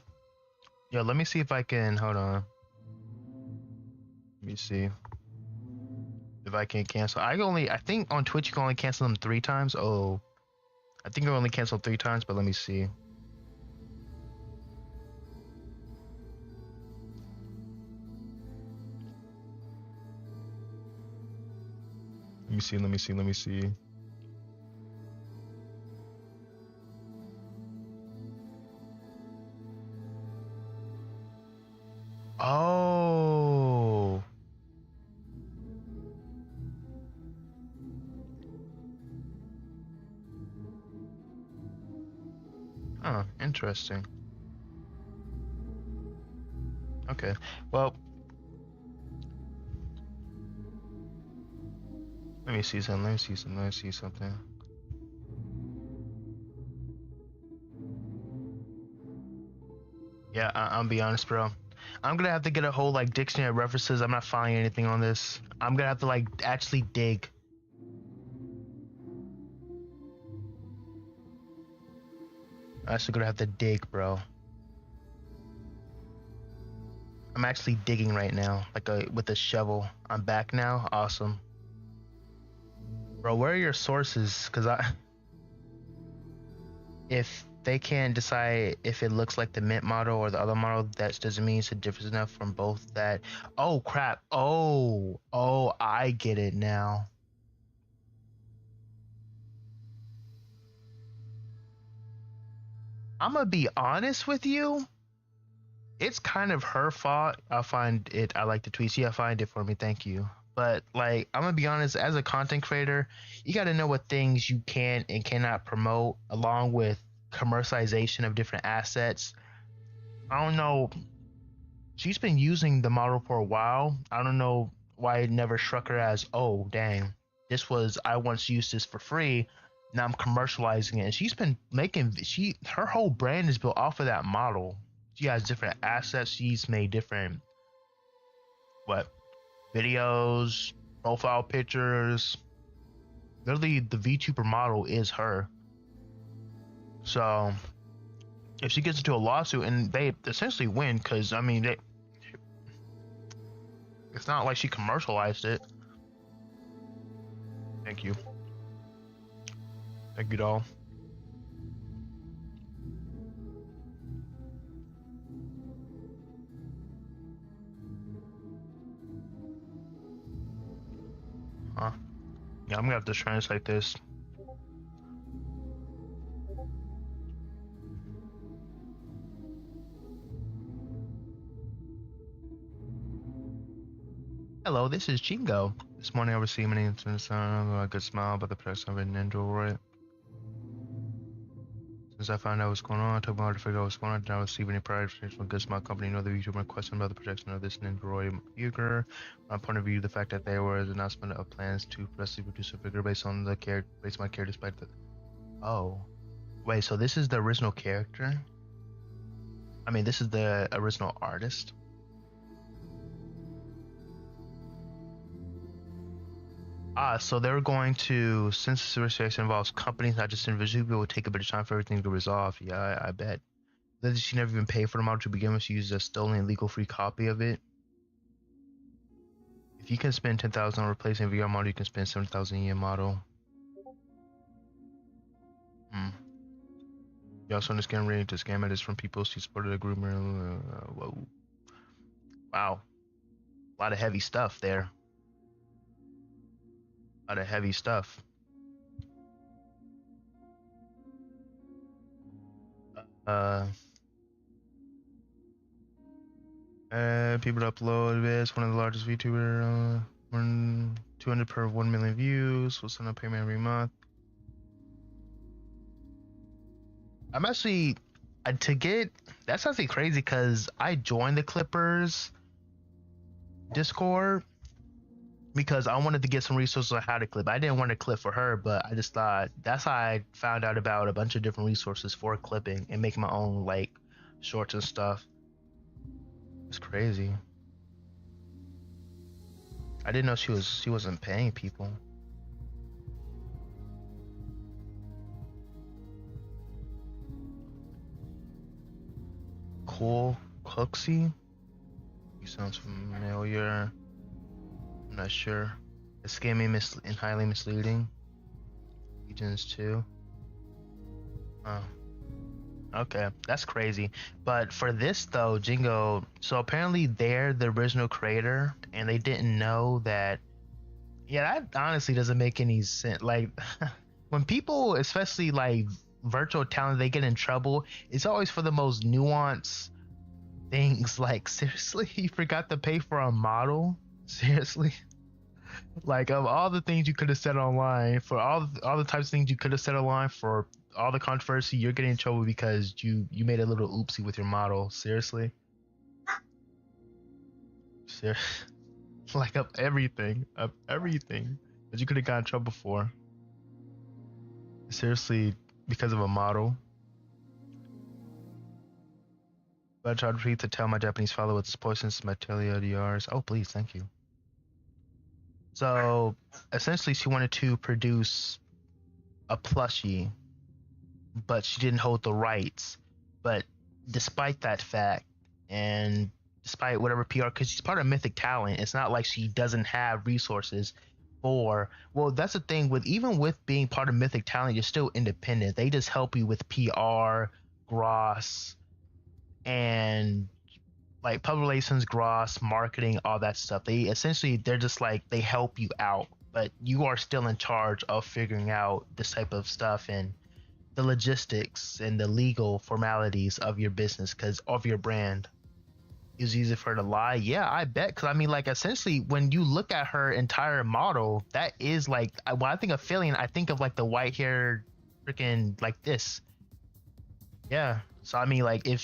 Yo, let me see if I can. Hold on. Let me see if I can cancel. I think on Twitch you can only cancel them 3 times. Oh. I think I only canceled 3 times, but let me see. Let me see. Oh. Huh, interesting. Okay. Well, let me see something. Yeah, I'll be honest, bro. I'm gonna have to get a whole like dictionary of references. I'm not finding anything on this. I'm gonna have to like actually dig. I'm actually gonna have to dig, bro. I'm actually digging right now, like with a shovel. I'm back now. Awesome. Bro, where are your sources? Cause if they can't decide if it looks like the mint model or the other model, that doesn't mean it's a difference enough from both that. Oh crap. Oh, I get it now. I'm gonna be honest with you. It's kind of her fault. I like the tweets. Yeah, find it for me. Thank you. But like, I'm gonna be honest, as a content creator, you gotta know what things you can and cannot promote, along with commercialization of different assets. I don't know. She's been using the model for a while. I don't know why it never struck her as, oh dang, I once used this for free. Now I'm commercializing it. And she's been her whole brand is built off of that model. She has different assets. She's made different videos, profile pictures. Literally, the VTuber model is her. So if she gets into a lawsuit and they essentially win, because I mean, it's not like she commercialized it. Thank you, doll. Huh. Yeah, I'm gonna have to translate this. Hello, this is Jingo. This morning I received many instances of a good smile about the protection of an Android. Since I found out what's going on, I took my hard to figure out what's going on. I did not receive any prior information from a good smile company nor the YouTuber question about the protection of this Android user. From my point of view, the fact that there was an announcement of plans to progressively reduce a figure based on my character despite the... Oh. Wait, so this is the original character? I mean, this is the original artist? So they're going to, since this reaction involves companies, not just individuals, it will take a bit of time for everything to resolve. Yeah, I bet. That she never even paid for the model to begin with. She used a stolen illegal free copy of it. If you can spend 10,000 on replacing a VR model, you can spend 7,000 a year model. You also understand ready to scam it is from people she supported a group. Whoa. Wow. A lot of heavy stuff there. A lot of heavy stuff. People upload this. One of the largest VTuber. 200 per 1 million views. We'll send a payment every month. I'm actually that's actually crazy because I joined the Clippers Discord because I wanted to get some resources on how to clip. I didn't want to clip for her, but I just thought that's how I found out about a bunch of different resources for clipping and making my own like shorts and stuff. It's crazy. I didn't know she wasn't paying people. Cool Cooksy? He sounds familiar. I'm not sure. It's scamming and highly misleading. Agents too. Oh. Okay, that's crazy. But for this though, Jingo, so apparently they're the original creator and they didn't know that. Yeah, that honestly doesn't make any sense. Like when people, especially like virtual talent, they get in trouble, it's always for the most nuanced things. Like seriously, you forgot to pay for a model? Seriously? Like of all the things you could have said online, for all the types of things you could have said online, for all the controversy, you're getting in trouble because you made a little oopsie with your model. Seriously? Like of everything that you could have gotten in trouble for. Seriously, because of a model. But I tried to tell my Japanese father what's poisonous material DRs. Oh, please, thank you. So, essentially, she wanted to produce a plushie, but she didn't hold the rights. But despite that fact, and despite whatever PR, because she's part of Mythic Talent, it's not like she doesn't have resources for. Well, that's the thing with even with being part of Mythic Talent, you're still independent. They just help you with PR, gross, and like public relations, gross, marketing, all that stuff. They're just like, they help you out, but you are still in charge of figuring out this type of stuff and the logistics and the legal formalities of your business, because of your brand. Is easy for her to lie? Yeah, I bet. Because I mean, like, essentially, when you look at her entire model, that is like, when I think of Fillion, I think of like the white hair, freaking like this. Yeah. So I mean, like, I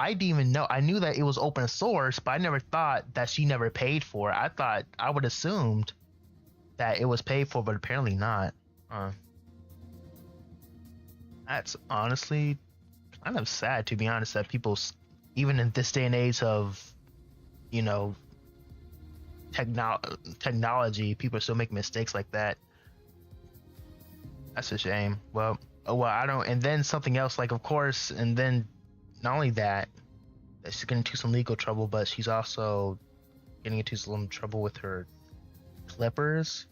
didn't even know. I knew that it was open source, but I never thought that she never paid for it. I would assumed that it was paid for, but apparently not. That's honestly kind of sad, to be honest, that people, even in this day and age of, you know, technology, people still make mistakes like that. That's a shame. Well, I don't. And then something else, like, of course, and then not only that she's getting into some legal trouble, but she's also getting into some trouble with her Clippers.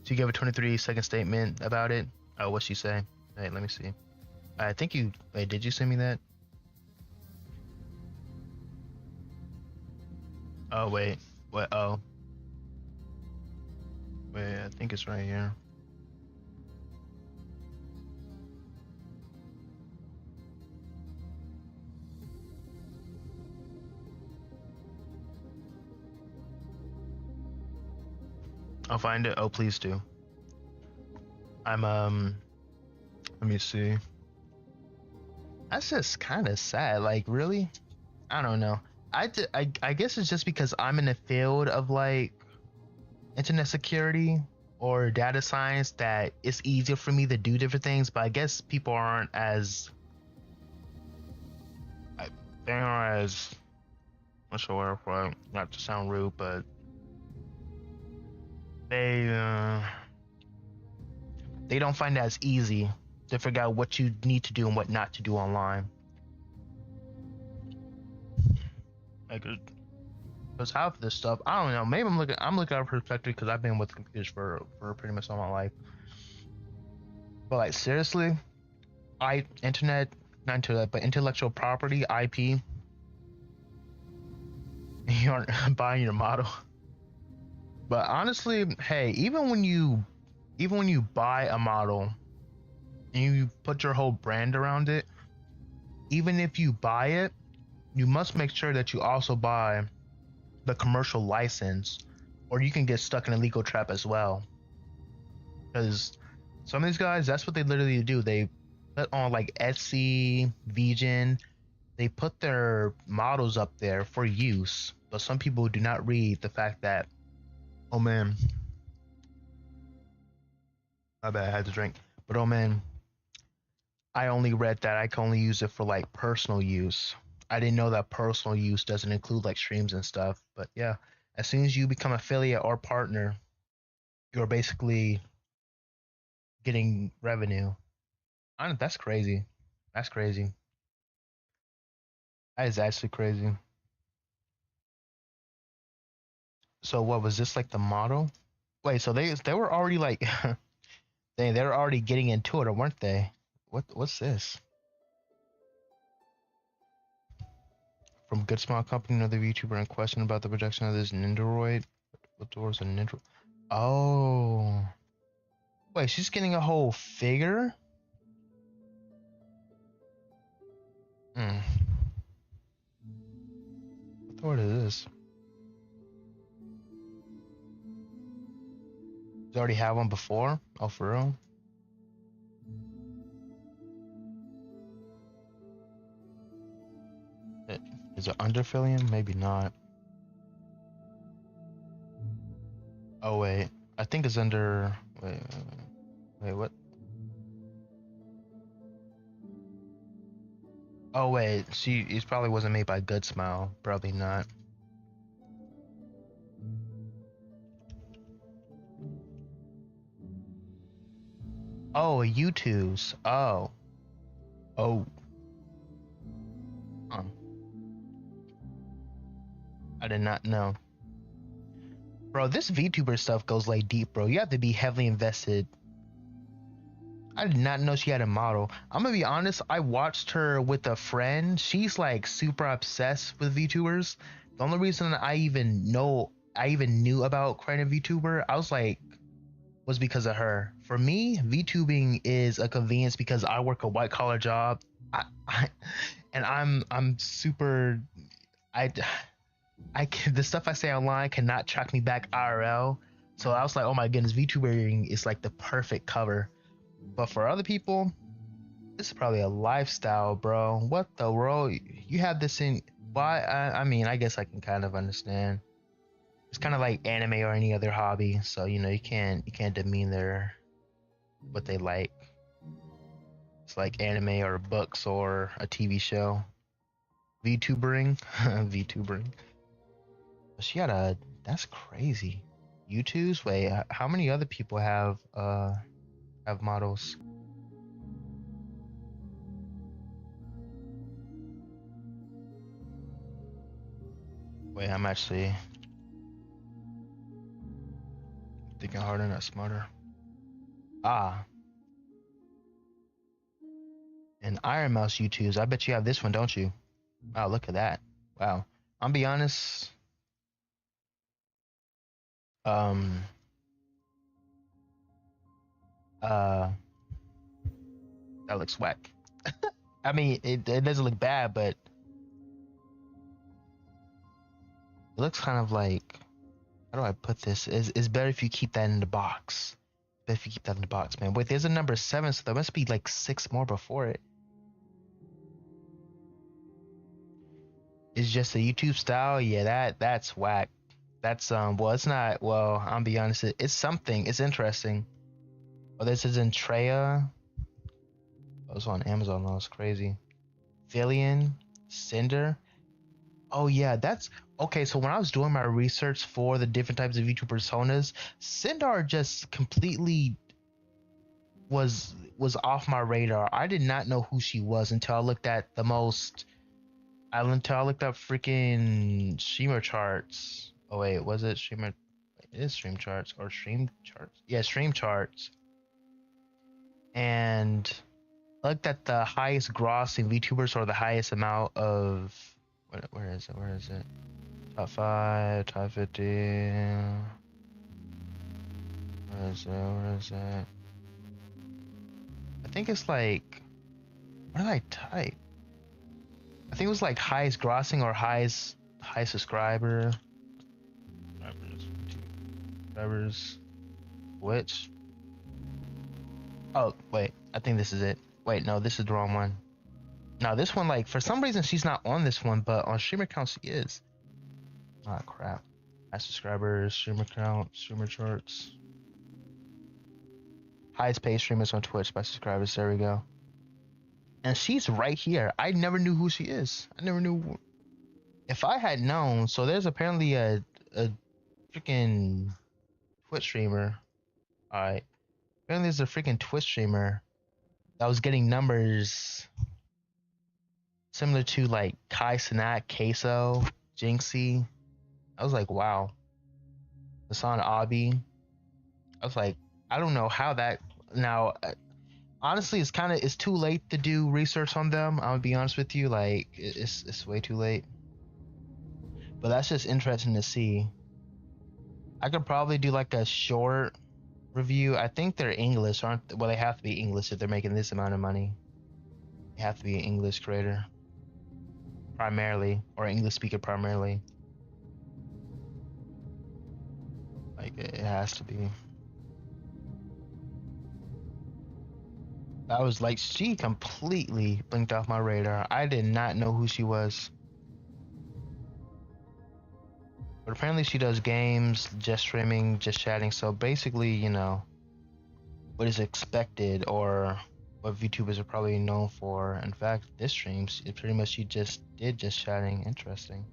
She gave a 23-second statement about it. Oh, what'd she say? Hey, let me see. I think you. Wait, did you send me that? Oh wait. What? Oh. Wait, I think it's right here. I'll find it. Oh, please do. I'm let me see. That's just kind of sad. Like, really? I don't know. I guess it's just because I'm in the field of like internet security or data science that it's easier for me to do different things. But I guess people aren't as they aren't as not sure for not to sound rude, but they don't find it as easy to figure out what you need to do and what not to do online. Like, because half of this stuff, I don't know. Maybe I'm looking at a perspective because I've been with computers for pretty much all my life. But like seriously, internet, not internet, but intellectual property (IP), you aren't buying your model. But honestly, hey, even when you buy a model and you put your whole brand around it, even if you buy it, you must make sure that you also buy the commercial license, or you can get stuck in a legal trap as well. Because some of these guys, that's what they literally do. They put on like Etsy, VGen, they put their models up there for use, but some people do not read the fact that, oh man, my bad, I had to drink. But oh man, I only read that I can only use it for like personal use. I didn't know that personal use doesn't include like streams and stuff. But yeah, as soon as you become affiliate or partner, you're basically getting revenue. That's crazy. That's crazy. That is actually crazy. So what was this like the model? Wait, so they were already like they were already getting into it, or weren't they? What's this? From Good Smile Company, another YouTuber in question about the projection of this Nindoroid. What doors a Nindoroid? Oh. Wait, she's getting a whole figure? Hmm. What is this? You already had one before? Oh, for real? Is it underfilling? Maybe not. Oh, wait. I think it's under... Wait, what? Oh, wait. It probably wasn't made by Good Smile. Probably not. Oh, U2's. Oh. Oh. Huh. I did not know. Bro, this VTuber stuff goes like deep, bro. You have to be heavily invested. I did not know she had a model. I'm gonna be honest, I watched her with a friend. She's like super obsessed with VTubers. The only reason I even knew about creating a VTuber, was because of her. For me, VTubing is a convenience because I work a white collar job. And I'm super the stuff I say online cannot track me back IRL. So I was like, oh my goodness, VTubering is like the perfect cover. But for other people, this is probably a lifestyle, bro. What the world? You have this in why? I mean, I guess I can kind of understand. It's kind of like anime or any other hobby, so you know you can't demean what they like. It's like anime or books or a TV show. VTubering, VTubering. She had a. That's crazy. U2's. Wait, how many other people have models? Wait, I'm actually thinking harder, not smarter. Ah, and Iron Mouse U2's. I bet you have this one, don't you? Wow, look at that. Wow. I'll be honest. Um, Uh, that looks whack. I mean, it doesn't look bad, but it looks kind of like, how do I put this? It's better if you keep that in the box. Better if you keep that in the box, man. Wait, there's a number 7, so there must be like 6 more before it. It's just a YouTube style. Yeah, that's whack. That's well, it's not. Well, I'll be honest. It's something. It's interesting. Oh, this is in Treya. Oh, it's on Amazon. Though. It's crazy. Villian, Cinder. Oh yeah, that's okay. So when I was doing my research for the different types of YouTube personas, Cinder just completely was off my radar. I did not know who she was until I looked at the most. Until I looked up freaking streamer charts. Oh wait, was it streamer? It is stream charts or stream charts. Yeah, stream charts. And I looked at the highest grossing VTubers or the highest amount of. Where is it? Where is it? Top 5, top 50. Where is it? Where is it? I think it's like. What did I type? I think it was like highest grossing or highest subscriber. Subscribers. Which? Oh wait, I think this is it. Wait, no, this is the wrong one. No, this one, like, for some reason she's not on this one, but on streamer count she is. Ah, crap. High subscribers, streamer count, streamer charts. Highest paid streamers on Twitch by subscribers. There we go. And she's right here. I never knew who she is. I never knew. If I had known, so there's apparently a freaking Twitch streamer. Alright. Apparently there's a freaking Twitch streamer that was getting numbers similar to like Kai Cenat, Queso, Jinxie. I was like, wow. Hassan Abi. I was like, I don't know how that. Now, honestly, it's too late to do research on them. I'm gonna be honest with you, like it's way too late. But that's just interesting to see. I could probably do like a short review. I think they're English, aren't they? Well, they have to be English if they're making this amount of money. They have to be an English creator primarily, or English speaker primarily. Like it has to be. I was like, she completely blinked off my radar. I did not know who she was. But apparently she does games, just streaming, just chatting. So basically, you know, what is expected or what VTubers are probably known for. In fact, this streams, it pretty much she just did just chatting. Interesting.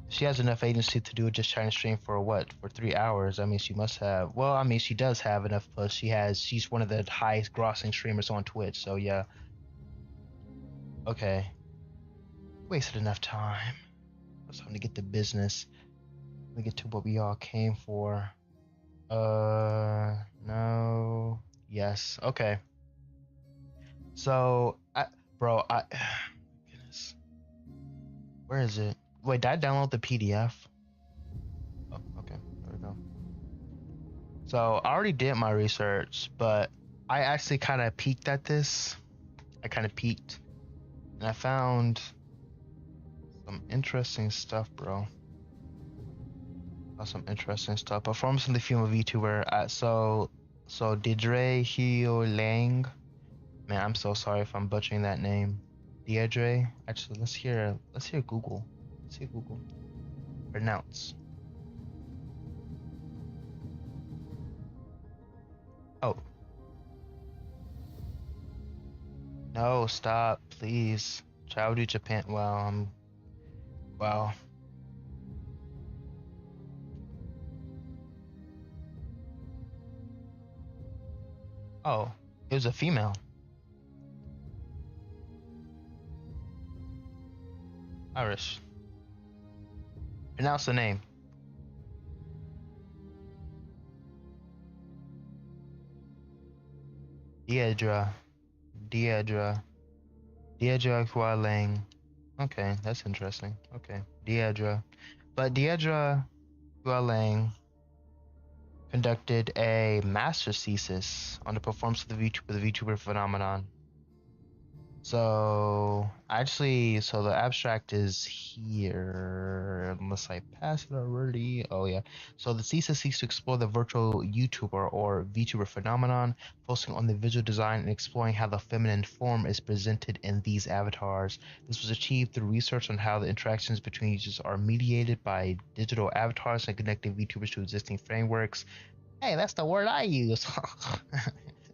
She has enough agency to do a just chatting stream for what? For 3 hours. I mean, she must have. Well, I mean, she does have enough. Plus, she's one of the highest grossing streamers on Twitch. So yeah. Okay. Wasted enough time. It's time to get to business. Let me get to what we all came for. No. Yes. Okay. So, goodness. Where is it? Wait, did I download the PDF? Oh, okay. There we go. So, I already did my research, but I actually kind of peeked at this. I kind of peeked. And I found some interesting stuff, bro. Some interesting stuff. Performance in the film of VTuber. So Deirdre Hio Lang. Man, I'm so sorry if I'm butchering that name. Deirdre. Actually, let's hear Google. Let's hear Google. Pronounce. Oh. No, stop, please. Travel to Japan. Wow. Wow. Oh, it was a female. Irish. Pronounce the name. Deirdre Hua Lang. Okay, that's interesting. Okay, Deirdre. But Deirdre Hua Lang conducted a master's thesis on the performance of the VTuber phenomenon. So so the abstract is here, unless I pass it already. Oh yeah. So the thesis seeks to explore the virtual YouTuber or VTuber phenomenon, focusing on the visual design and exploring how the feminine form is presented in these avatars. This was achieved through research on how the interactions between users are mediated by digital avatars and connecting VTubers to existing frameworks. Hey, that's the word I use.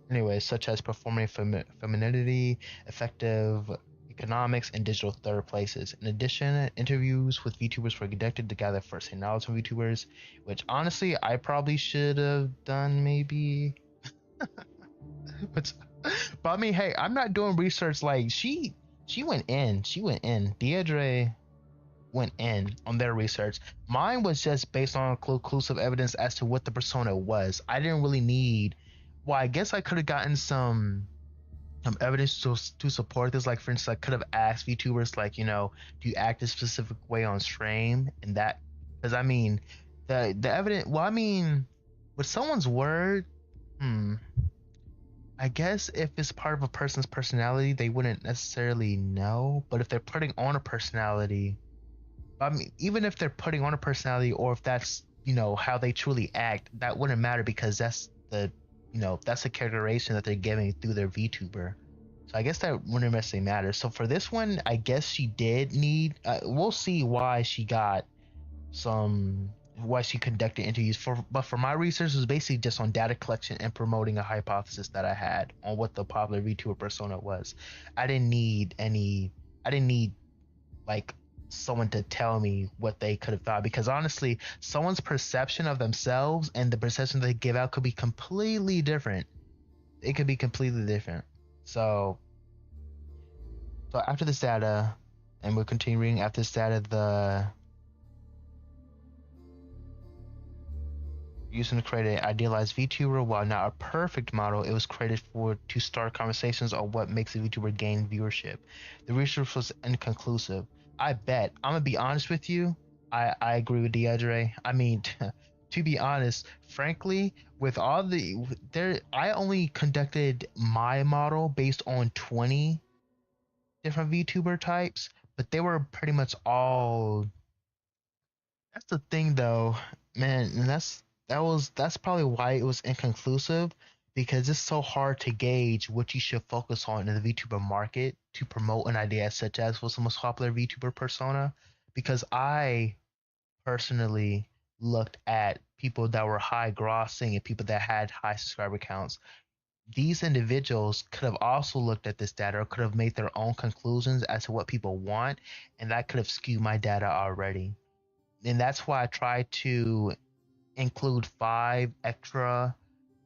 Anyway, such as performing femininity, effective economics, and digital third places. In addition, interviews with VTubers were conducted to gather first-hand knowledge from VTubers, which honestly I probably should have done maybe. but, but I mean, hey, I'm not doing research like she went in. She went in. Deidre went in on their research. Mine was just based on conclusive evidence as to what the persona was. I didn't really need. Well, I guess I could have gotten some evidence to support this. Like, for instance, I could have asked VTubers, like, do you act a specific way on stream? And that, because I mean, the evidence. Well, I mean, with someone's word, I guess if it's part of a person's personality, they wouldn't necessarily know. But if they're putting on a personality, I mean, even if they're putting on a personality, or if that's how they truly act, that wouldn't matter because that's that's the characterization that they're giving through their VTuber. So I guess that wouldn't necessarily matter. So for this one, I guess she did need. We'll see why she conducted interviews but for my research, it was basically just on data collection and promoting a hypothesis that I had on what the popular VTuber persona was. I didn't need like someone to tell me what they could have thought, because honestly, someone's perception of themselves and the perception they give out could be completely different. It could be completely different. So after this data, and we're continuing after this data, the using to create an idealized VTuber, while not a perfect model, it was created to start conversations on what makes a VTuber gain viewership. The research was inconclusive. I bet. I'm gonna be honest with you. I agree with Deidre. I mean, to be honest, frankly, with all I only conducted my model based on 20 different VTuber types, but they were pretty much all. That's the thing, though, man, and that's probably why it was inconclusive, because it's so hard to gauge what you should focus on in the VTuber market to promote an idea such as what's the most popular VTuber persona. Because I personally looked at people that were high grossing and people that had high subscriber counts. These individuals could have also looked at this data or could have made their own conclusions as to what people want, and that could have skewed my data already. And that's why I tried to include 5 extra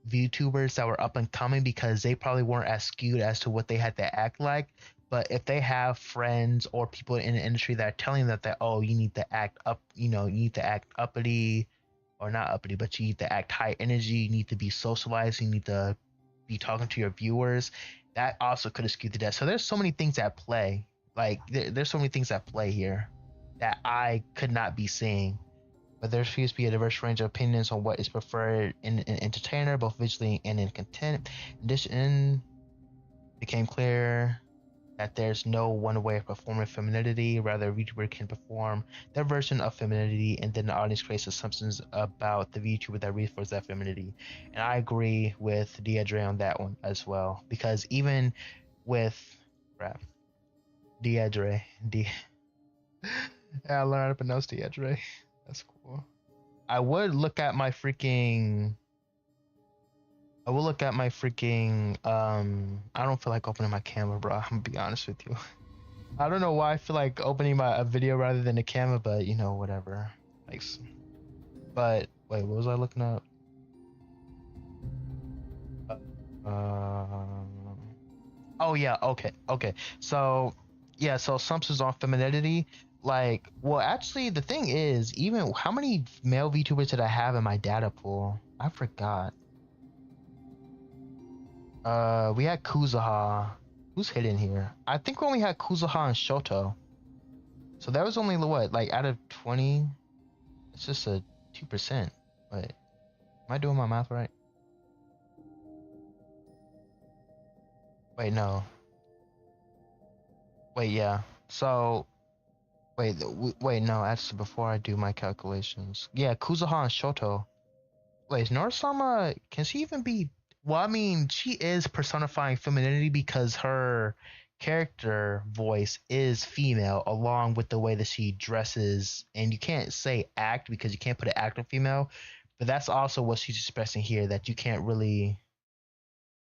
VTubers that were up and coming, because they probably weren't as skewed as to what they had to act like. But if they have friends or people in the industry that are telling them that oh, you need to act up, you need to act uppity, or not uppity, but you need to act high energy, you need to be socialized, you need to be talking to your viewers, that also could have skewed the data. So there's so many things at play. Like there's so many things at play here that I could not be seeing. But there appears to be a diverse range of opinions on what is preferred in an entertainer, both visually and in content. In addition, it became clear that there's no one way of performing femininity. Rather, a VTuber can perform their version of femininity, and then the audience creates assumptions about the VTuber that reinforces that femininity. And I agree with Deidre on that one as well, because even with Deidre, I learned how to pronounce Deidre. That's cool. I would look at my freaking. I don't feel like opening my camera, bro. I'm gonna be honest with you. I don't know why I feel like opening a video rather than a camera, but whatever. Like, but wait, what was I looking up? Oh yeah, okay. So yeah, so assumptions on femininity. Like, well, actually, the thing is, even how many male VTubers did I have in my data pool? I forgot. We had Kuzaha. Who's hidden here? I think we only had Kuzaha and Shoto. So that was only what, like out of 20? It's just a 2%. Wait, Am I doing my math right? Wait, no. Wait, yeah. So, wait, no. Actually, before I do my calculations, yeah, Kuzuha and Shoto. Wait, is Norosama? Can she even be? Well, I mean, she is personifying femininity because her character voice is female, along with the way that she dresses. And you can't say act because you can't put an act on female, but that's also what she's expressing here. That you can't really.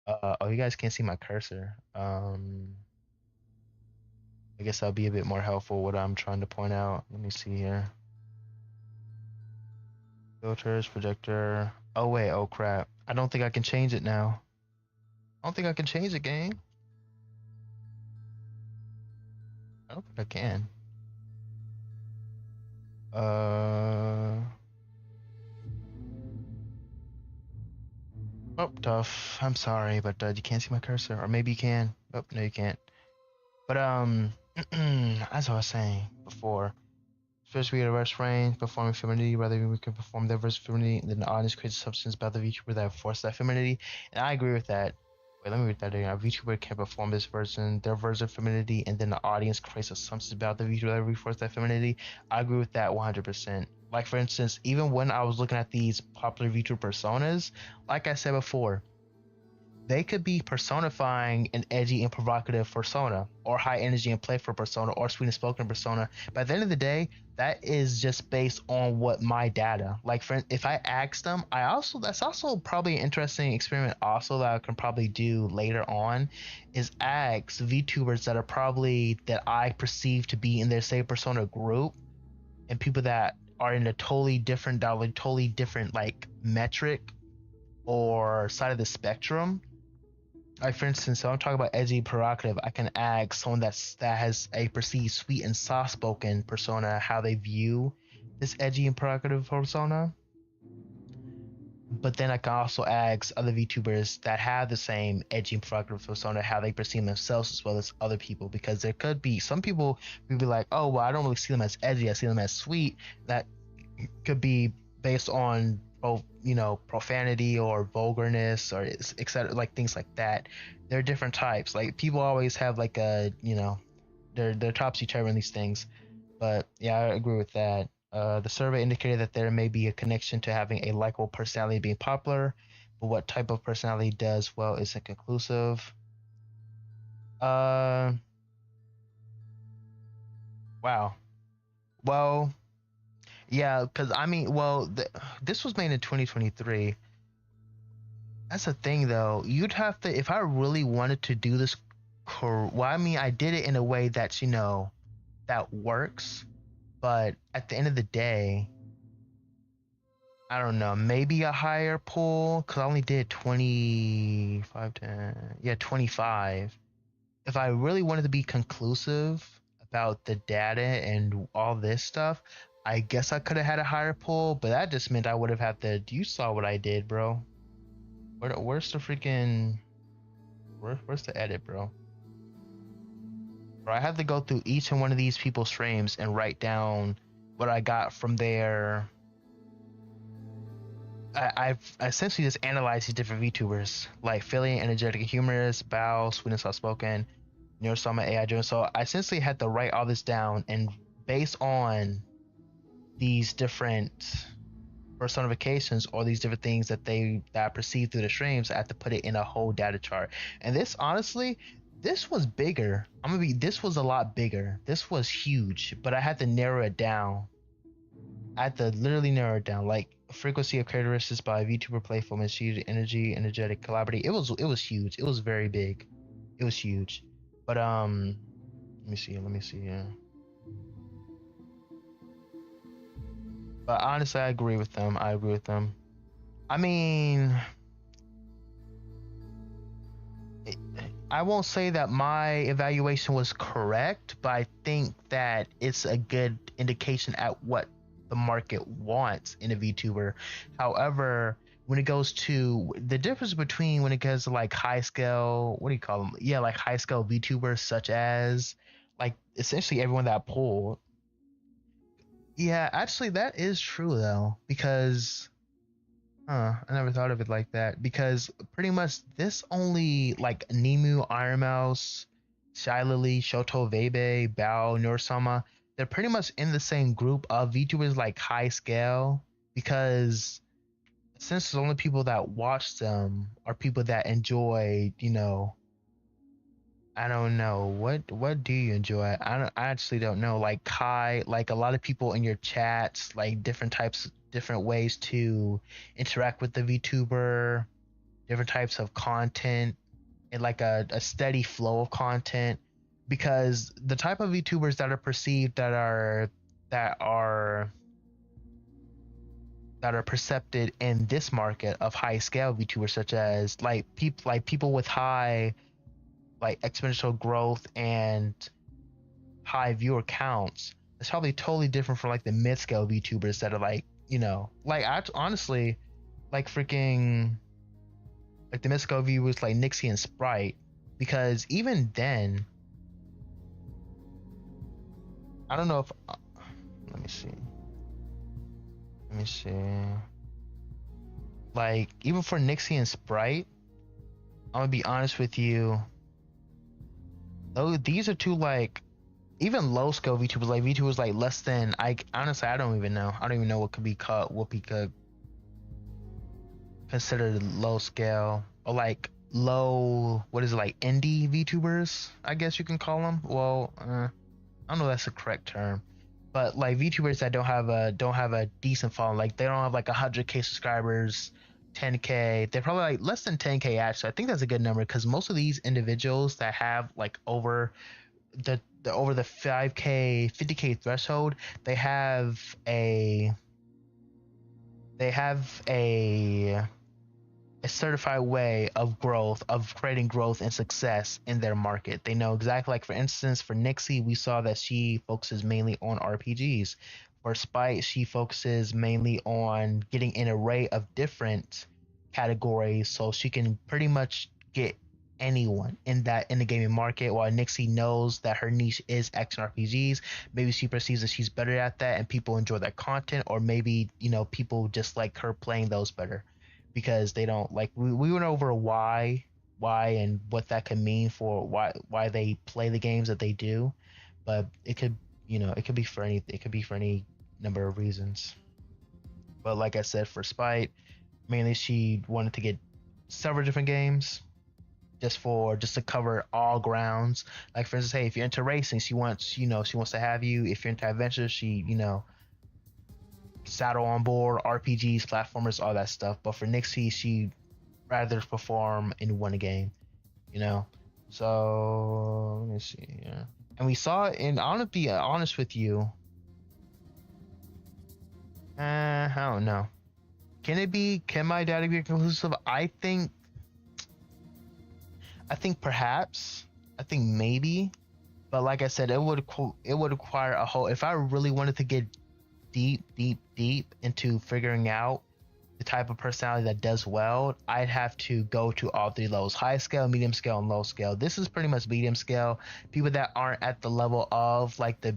Oh, you guys can't see my cursor. I guess that'll be a bit more helpful what I'm trying to point out. Let me see here. Filters, projector. Oh wait, oh crap. I don't think I can change it now. I don't think I can change it, gang. I don't think I can. Oh, tough. I'm sorry, but you can't see my cursor. Or maybe you can. Oh, no, you can't. But, as I was saying before, first we get a rush range, performing femininity, rather we can perform their verse femininity, and then the audience creates a substance about the VTuber that forces that femininity. And I agree with that. Wait, let me read that again. A VTuber can perform this version, their version of femininity, and then the audience creates assumptions about the VTuber that reinforce that femininity. I agree with that 100%. Like, for instance, even when I was looking at these popular VTuber personas, like I said before, they could be personifying an edgy and provocative persona, or high energy and playful persona, or sweet and spoken persona. But at the end of the day, that is just based on what my data. Like, for if I ask them, that's also probably an interesting experiment. Also, that I can probably do later on, is ask VTubers that are probably that I perceive to be in their same persona group, and people that are in a totally different like metric or side of the spectrum. Like, for instance, so I'm talking about edgy provocative, I can ask someone that has a perceived sweet and soft spoken persona how they view this edgy and provocative persona. But then I can also ask other VTubers that have the same edgy and provocative persona how they perceive themselves as well as other people, because there could be some people who be like, oh well, I don't really see them as edgy, I see them as sweet. That could be based on both, profanity or vulgarness or etc, like things like that. There are different types. Like, people always have like a, they're topsy-turvy these things. But yeah, I agree with that. The survey indicated that there may be a connection to having a likable personality being popular, but what type of personality does well isn't conclusive. Wow. Well, yeah, because I mean, this was made in 2023. That's the thing, though. You'd have to, if I really wanted to do this, well, I mean, I did it in a way that's, that works. But at the end of the day, I don't know, maybe a higher pool, because I only did 25, 10, yeah, 25. If I really wanted to be conclusive about the data and all this stuff, I guess I could have had a higher pool, but that just meant I would have had to. You saw what I did, bro. Where's the freaking? Where's the edit, bro? Bro, I had to go through each and one of these people's frames and write down what I got from their. I've essentially just analyzed these different VTubers, like Philly, energetic, and humorous, Bao, sweet and soft spoken, Neurosoma, AI driven. So I essentially had to write all this down, and based on these different personifications or these different things that I perceive through the streams, I have to put it in a whole data chart. And this, honestly, this was bigger. This was a lot bigger. This was huge, but I had to narrow it down. I had to literally narrow it down. Like, frequency of characteristics by VTuber, playful, mischievous, energetic, collaborative. It was huge. It was very big. It was huge. But let me see. Yeah. But honestly, I agree with them. I mean, I won't say that my evaluation was correct, but I think that it's a good indication at what the market wants in a VTuber. However, when it goes to the difference between when it goes to like high scale, what do you call them? Yeah, like high scale VTubers, such as like essentially everyone that pulled. Yeah, actually, that is true though, because I never thought of it like that because pretty much this only like Nemu, Iron Mouse, Shy Lily, Shoto Vebe, Bao, Norsama, they're pretty much in the same group of VTubers like high scale because since the only people that watch them are people that enjoy, I don't know what do you enjoy? I actually don't know. Like Kai, like a lot of people in your chats, like different ways to interact with the VTuber, different types of content, and like a steady flow of content. Because the type of VTubers that are perceived that are that are percepted in this market of high scale VTubers, such as people with high like exponential growth and high viewer counts, it's probably totally different from like the mid scale VTubers that are like, like I honestly like freaking like the mid scale viewers like Nixie and Sprite, because even then, I don't know if let me see. Let me see. Like even for Nixie and Sprite, I'm gonna be honest with you. Though these are two like even low scale VTubers, like VTubers like less than I honestly I don't even know. I don't even know what could be called what we could consider low scale or like low what is it like indie VTubers, I guess you can call them. Well, I don't know if that's the correct term. But like VTubers that don't have a decent following, like they don't have like 100K subscribers, 10K. They're probably like less than 10K actually. I think that's a good number because most of these individuals that have like over the 5K 50K threshold, they have a a certified way of growth, of creating growth and success in their market. They know exactly, like for instance, for Nixie, we saw that she focuses mainly on RPGs. For Spite, she focuses mainly on getting an array of different categories so she can pretty much get anyone in the gaming market. While Nixie knows that her niche is action RPGs, maybe she perceives that she's better at that and people enjoy that content, or maybe people just like her playing those better because they don't like we went over why and what that could mean for why they play the games that they do, but it could it could be for any number of reasons. But like I said, for Spite, mainly she wanted to get several different games just to cover all grounds. Like for instance, hey, if you're into racing, she wants to have you. If you're into adventure, she saddle on board RPGs, platformers, all that stuff. But for Nixie, she rather perform in one game, you know. So let me see here. And we saw, and I want to be honest with you. I don't know. Can my data be conclusive? I think perhaps. I think maybe. But like I said, it would require a whole. If I really wanted to get deep into figuring out the type of personality that does well, I'd have to go to all three levels: high scale, medium scale, and low scale. This is pretty much medium scale. People that aren't at the level of like the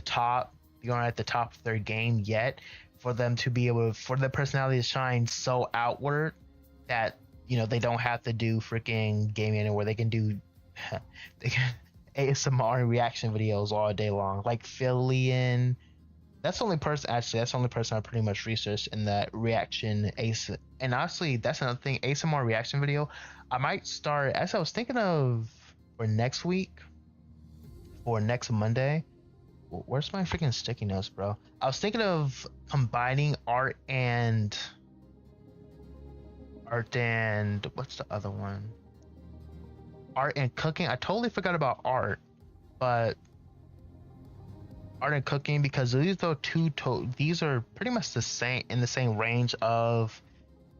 top, they aren't at the top of their game yet. For them to be able for the personality to shine so outward that they don't have to do freaking gaming anywhere. They can do they can ASMR and reaction videos all day long. Like Phillian, that's the only person I pretty much researched in that reaction ace. And honestly, that's another thing. ASMR reaction video, I might start as I was thinking of for next week, for next Monday. Where's my freaking sticky notes, bro? I was thinking of combining art and what's the other one? Art and cooking. I totally forgot about art, but art and cooking, because these are these are pretty much the same range of,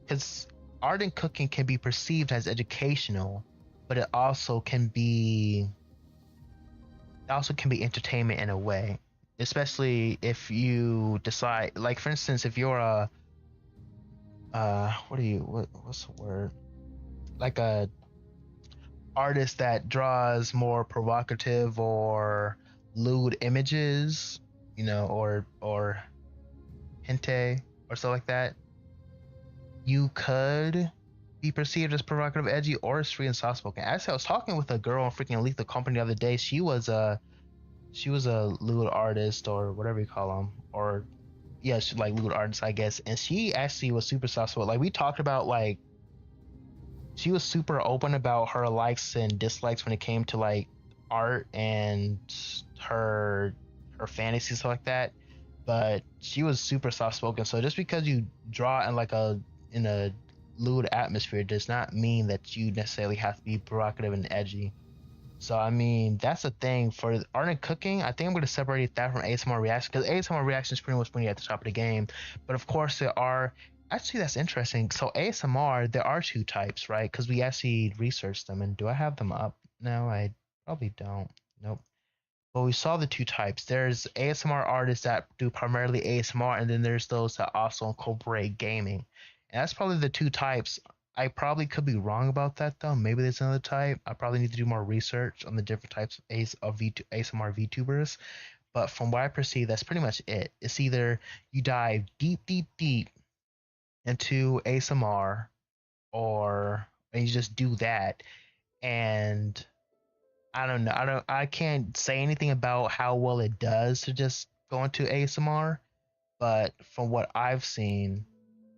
because art and cooking can be perceived as educational, but it also can be entertainment in a way, especially if you decide, like for instance, if you're a what's the word, like a artist that draws more provocative or lewd images, or hentai or stuff like that, you could be perceived as provocative, edgy, or street and soft spoken. Actually, I was talking with a girl on freaking Lethal Company the other day. She was a lewd artist or whatever you call them, or yeah, she, like lewd artist, I guess. And she actually was super soft spoken. Like we talked about like she was super open about her likes and dislikes when it came to like art and her her fantasies stuff like that. But she was super soft spoken. So just because you draw in like a lewd atmosphere does not mean that you necessarily have to be provocative and edgy. So I mean that's the thing for art and cooking. I think I'm gonna separate that from ASMR reaction because ASMR reaction is pretty much when you're at the top of the game. But of course there are actually that's interesting. So ASMR there are two types, right? Because we actually researched them. And do I have them up? No, I probably don't. Nope. But we saw the two types. There's ASMR artists that do primarily ASMR, and then there's those that also incorporate gaming. And that's probably the two types. I probably could be wrong about that though. Maybe there's another type. I probably need to do more research on the different types of ASMR VTubers. But from what I perceive, that's pretty much it. It's either you dive deep, deep, deep into ASMR, or and you just do that. And I don't know. I can't say anything about how well it does to just go into ASMR, but from what I've seen,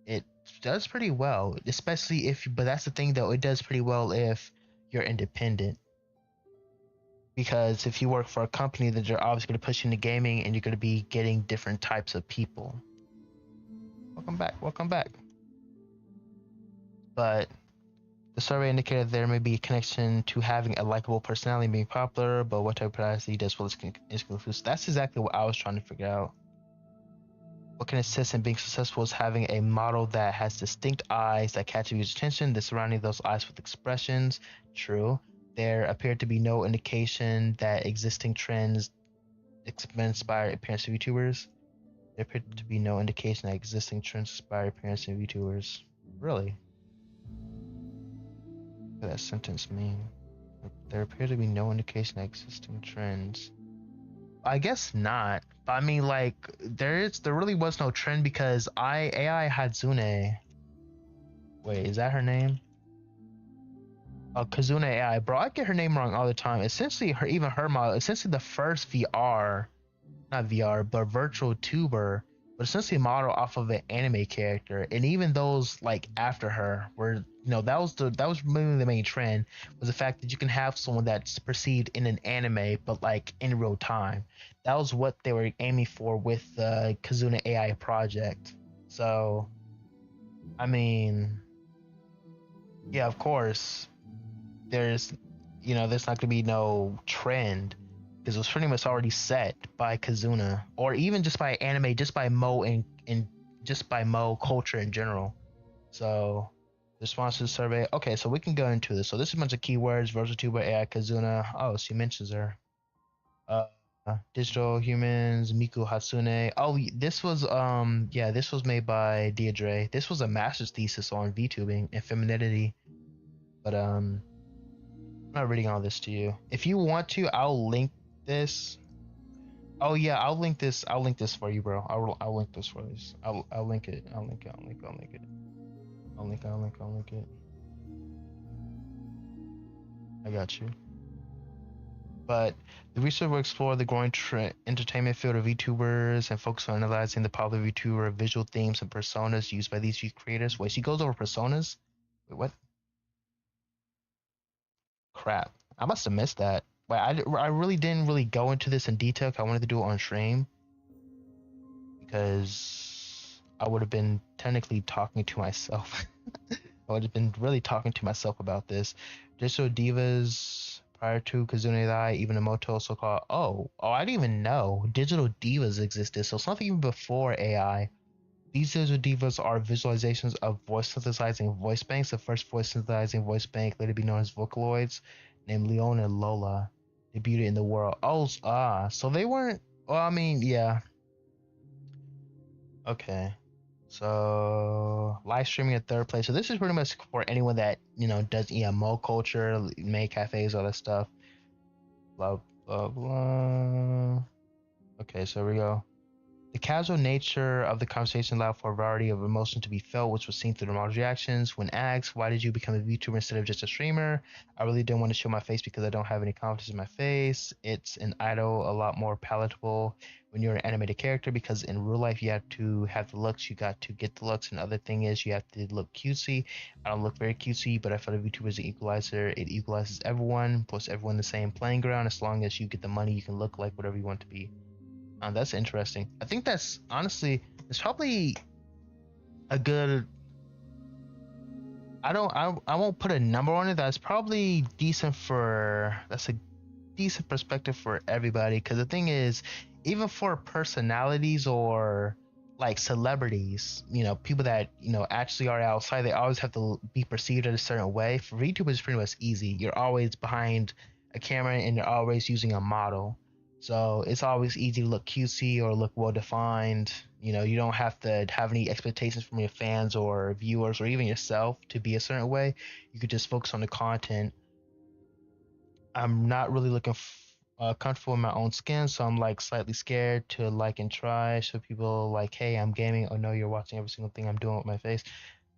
it does pretty well. Especially if, but that's the thing though, it does pretty well if you're independent. Because if you work for a company, then they're obviously going to push you into gaming, and you're going to be getting different types of people. Welcome back. Welcome back. But the survey indicated there may be a connection to having a likable personality and being popular, but what type of personality does well is confused. That's exactly what I was trying to figure out. What can assist in being successful is having a model that has distinct eyes that catch the user's attention, then surrounding those eyes with expressions. True. There appeared to be no indication that existing trends inspire appearance of VTubers. There appeared to be no indication that existing trends inspire appearance of VTubers. Really? What does that sentence mean? There appear to be no indication that existing trends. I guess not. But I mean, like, there really was no trend because AI Hatsune. Wait, is that her name? Kazune AI, bro. I get her name wrong all the time. Essentially, her model, essentially the first VR, not VR, but virtual tuber, but essentially model off of an anime character. And even those like after her were, that was really the main trend, was the fact that you can have someone that's perceived in an anime but like in real time. That was what they were aiming for with the Kazuna AI project. So I mean, yeah, of course there's there's not gonna be no trend because it was pretty much already set by Kazuna, or even just by anime, just by Mo and just by Mo culture in general. So the response to the survey. Okay, so we can go into this. So this is a bunch of keywords: VirtualTuber, AI, Kazuna. Oh, she mentions her. Uh, Digital humans, Miku Hatsune. Oh, this was yeah, this was made by Deirdre. This was a master's thesis on VTubing and femininity. But I'm not reading all this to you. If you want to, I'll link this. Oh yeah, I'll link this. I'll link this for you, bro. I'll link this for this. I'll link it. I'll link it. I'll link it. I'll link it. I'll link it. I got you. But the research will explore the growing entertainment field of VTubers and focus on analyzing the popular VTuber visual themes and personas used by these creators. Wait, she goes over personas? Wait, what? Crap. I must have missed that. Wait, I really didn't really go into this in detail because I wanted to do it on stream. Because I would have been technically talking to myself. I would have been really talking to myself about this. Digital divas prior to Kazune Dai, even Emoto, so-called. Oh, I didn't even know digital divas existed. So something even before AI. These digital divas are visualizations of voice synthesizing voice banks. The first voice synthesizing voice bank, later be known as Vocaloids, named Leon and Lola, debuted in the world. Oh, so they weren't. Well, I mean, yeah. Okay. So live streaming in third place. So this is pretty much for anyone that does EMO culture, make cafes, all that stuff. Blah blah blah. Okay, so here we go. The casual nature of the conversation allowed for a variety of emotion to be felt, which was seen through the model's reactions. When asked, why did you become a VTuber instead of just a streamer? I really didn't want to show my face because I don't have any confidence in my face. It's an idol, a lot more palatable when you're an animated character, because in real life you have to have the looks, you got to get the looks, and the other thing is you have to look cutesy. I don't look very cutesy, but I feel like VTuber is an equalizer. It equalizes everyone, puts everyone in the same playing ground. As long as you get the money, you can look like whatever you want to be. That's interesting. I think that's honestly, it's probably a good. I won't put a number on it. That's probably decent for. That's a decent perspective for everybody. Because the thing is, even for personalities or like celebrities, people that actually are outside, they always have to be perceived in a certain way. For VTubers, it's pretty much easy. You're always behind a camera and you're always using a model. So it's always easy to look cutesy or look well defined. You don't have to have any expectations from your fans or viewers or even yourself to be a certain way. You could just focus on the content. I'm not really looking comfortable in my own skin, so I'm like slightly scared to like and try. So people like, hey, I'm gaming. Oh no, you're watching every single thing I'm doing with my face.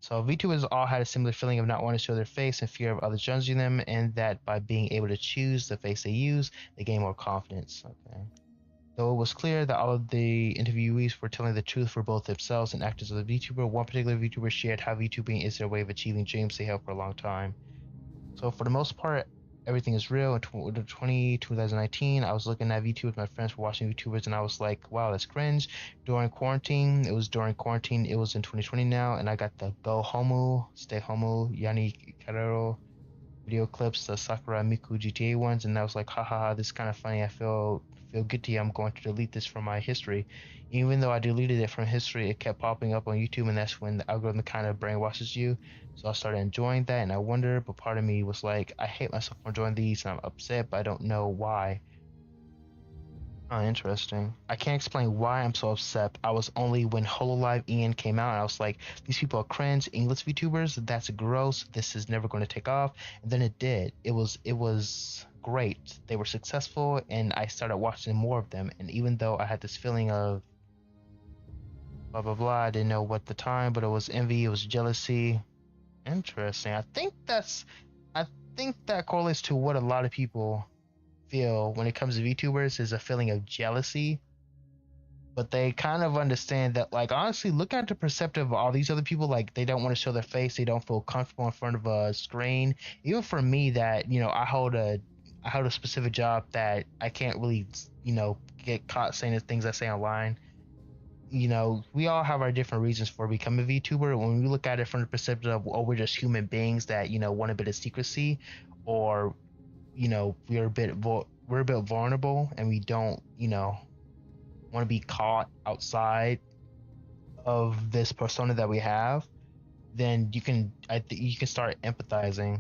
So VTubers all had a similar feeling of not wanting to show their face and fear of others judging them, and that by being able to choose the face they use, they gain more confidence. Okay. Though it was clear that all of the interviewees were telling the truth for both themselves and actors of the VTuber, one particular VTuber shared how VTubing is their way of achieving dreams they held for a long time. So for the most part, everything is real. In 2019, I was looking at VTubers with my friends were watching VTubers, and I was like, wow, that's cringe. During quarantine, it was in 2020 now, and I got the Go Homu, Stay Homu, Yani Carrero video clips, the Sakura Miku GTA ones, and I was like, haha, this is kind of funny. I feel guilty. I'm going to delete this from my history. Even though I deleted it from history, it kept popping up on YouTube, and that's when the algorithm kind of brainwashes you. So I started enjoying that, and I wonder, but part of me was like, I hate myself for enjoying these, and I'm upset, but I don't know why. Oh, interesting. I can't explain why I'm so upset. I was only when HoloLive Ian came out, and I was like, these people are cringe, English VTubers, that's gross, this is never going to take off. And then it did. It was great. They were successful, and I started watching more of them. And even though I had this feeling of blah blah blah, I didn't know what the time, but it was envy, it was jealousy. Interesting. I think that correlates to what a lot of people feel when it comes to VTubers, is a feeling of jealousy. But they kind of understand that, like, honestly, look at the perspective of all these other people. Like, they don't want to show their face, they don't feel comfortable in front of a screen. Even for me, that I hold a specific job that I can't really get caught saying the things I say online. We all have our different reasons for becoming a VTuber. When we look at it from the perspective of, oh, we're just human beings that want a bit of secrecy, or we're a bit vulnerable, and we don't want to be caught outside of this persona that we have, then you can start empathizing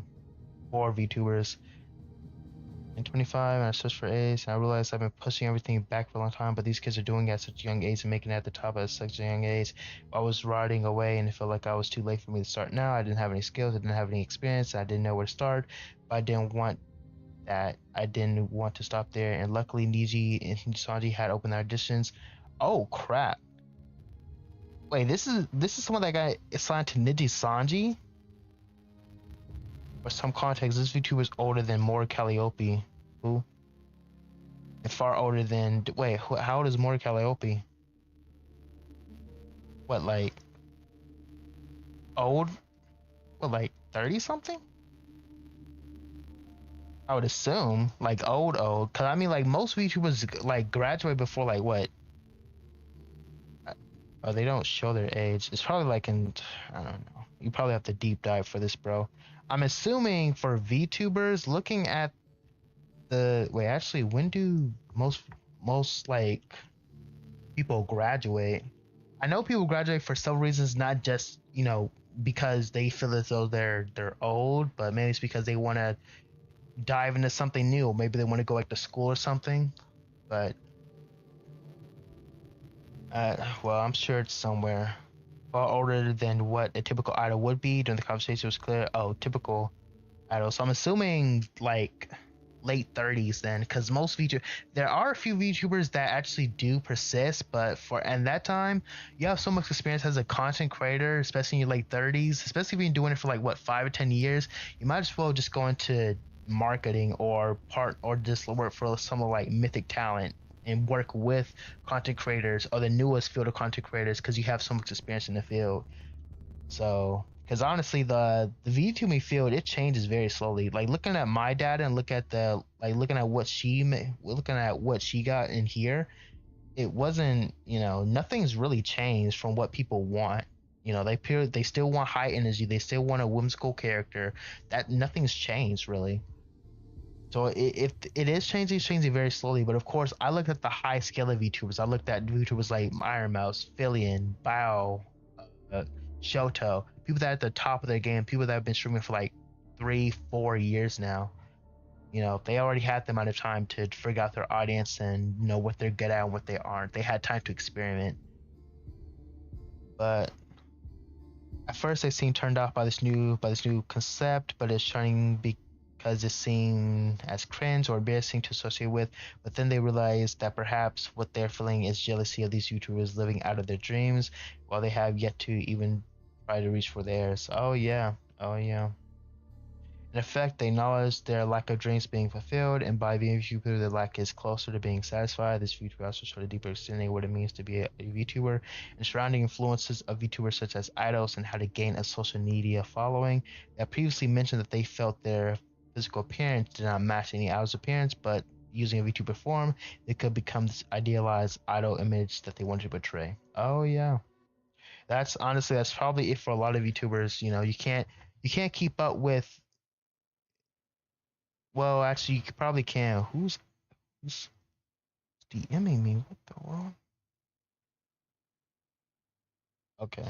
for VTubers. In 25, I searched for Ace, and I realized I've been pushing everything back for a long time, but these kids are doing it at such a young age and making it at the top at such a young age. I was riding away, and it felt like I was too late for me to start now. I didn't have any skills, I didn't have any experience, I didn't know where to start, but I didn't want to stop there. And luckily, Niji and Sanji had opened their auditions. Oh crap! Wait, this is someone that got assigned to Niji Sanji. For some context, this VTuber is older than Mori Calliope. Who? And far older than. Wait, how old is Mori Calliope? What, like. Old? What, like 30 something? I would assume. Like old. Cause I mean, like, most VTubers, like, graduate before, like, what? Oh, they don't show their age. It's probably like in. I don't know. You probably have to deep dive for this, bro. I'm assuming for VTubers, looking at the wait, actually, when do most like people graduate? I know people graduate for some reasons, not just because they feel as though they're old, but maybe it's because they want to dive into something new. Maybe they want to go like to school or something. But well, I'm sure it's somewhere. Far older than what a typical idol would be. During the conversation, it was clear. Oh, typical idol. So I'm assuming like late 30s then, because there are a few VTubers that actually do persist, but for and that time you have so much experience as a content creator, especially in your late 30s, especially if you've been doing it for like what 5 or 10 years, you might as well just go into marketing or just work for someone like Mythic Talent and work with content creators or the newest field of content creators because you have so much experience in the field. So, because honestly, the VTubing field it changes very slowly. Like looking at my data and looking at looking at what she got in here, it wasn't nothing's really changed from what people want. They still want high energy. They still want a whimsical character. That nothing's changed really. So if it is changing, it's changing very slowly. But of course, I looked at the high scale of VTubers. I looked at VTubers like Iron Mouse, Fillion, Bao, uh, Shoto, people that are at the top of their game, people that have been streaming for like 3, 4 years now. They already had the amount of time to figure out their audience and know what they're good at and what they aren't. They had time to experiment. But at first they seemed turned off by this new concept, but it's turning because it's seen as cringe or embarrassing to associate with. But then they realized that perhaps what they're feeling is jealousy of these YouTubers living out of their dreams while they have yet to even try to reach for theirs. Oh yeah, oh yeah. In effect, they acknowledge their lack of dreams being fulfilled, and by being a VTuber, their lack is closer to being satisfied. This VTuber also showed a deeper understanding of what it means to be a VTuber and surrounding influences of VTubers such as idols and how to gain a social media following. They previously mentioned that they felt their physical appearance did not match any idol's appearance, but using a VTuber form, they could become this idealized idol image that they wanted to portray. Oh yeah. That's probably it for a lot of VTubers. You can't keep up with. Well, actually, you probably can. Who's DMing me? What the world? Okay.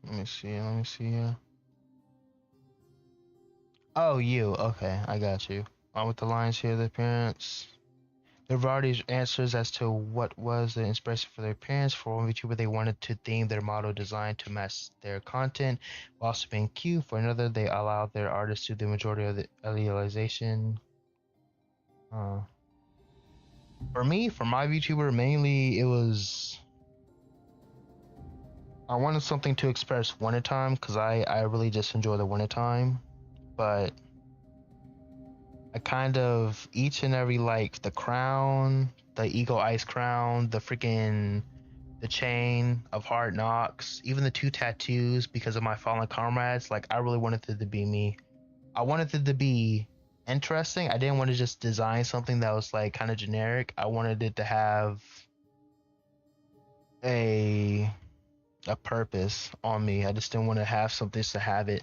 Let me see. Let me see. Oh, you. Okay, I got you. On with the lines here. The appearance. There were already answers as to what was the inspiration for their appearance. For one VTuber, they wanted to theme their model design to match their content, while also being cute. For another, they allowed their artists to do the majority of the idealization. For me, for my VTuber, mainly it was I wanted something to express wintertime because I really just enjoy the wintertime. But I kind of each and every like the crown, the Eagle Ice crown, the chain of hard knocks, even the 2 tattoos because of my fallen comrades. Like I really wanted it to be me. I wanted it to be interesting. I didn't want to just design something that was like kind of generic. I wanted it to have a a purpose on me. I just didn't want to have something just to have it.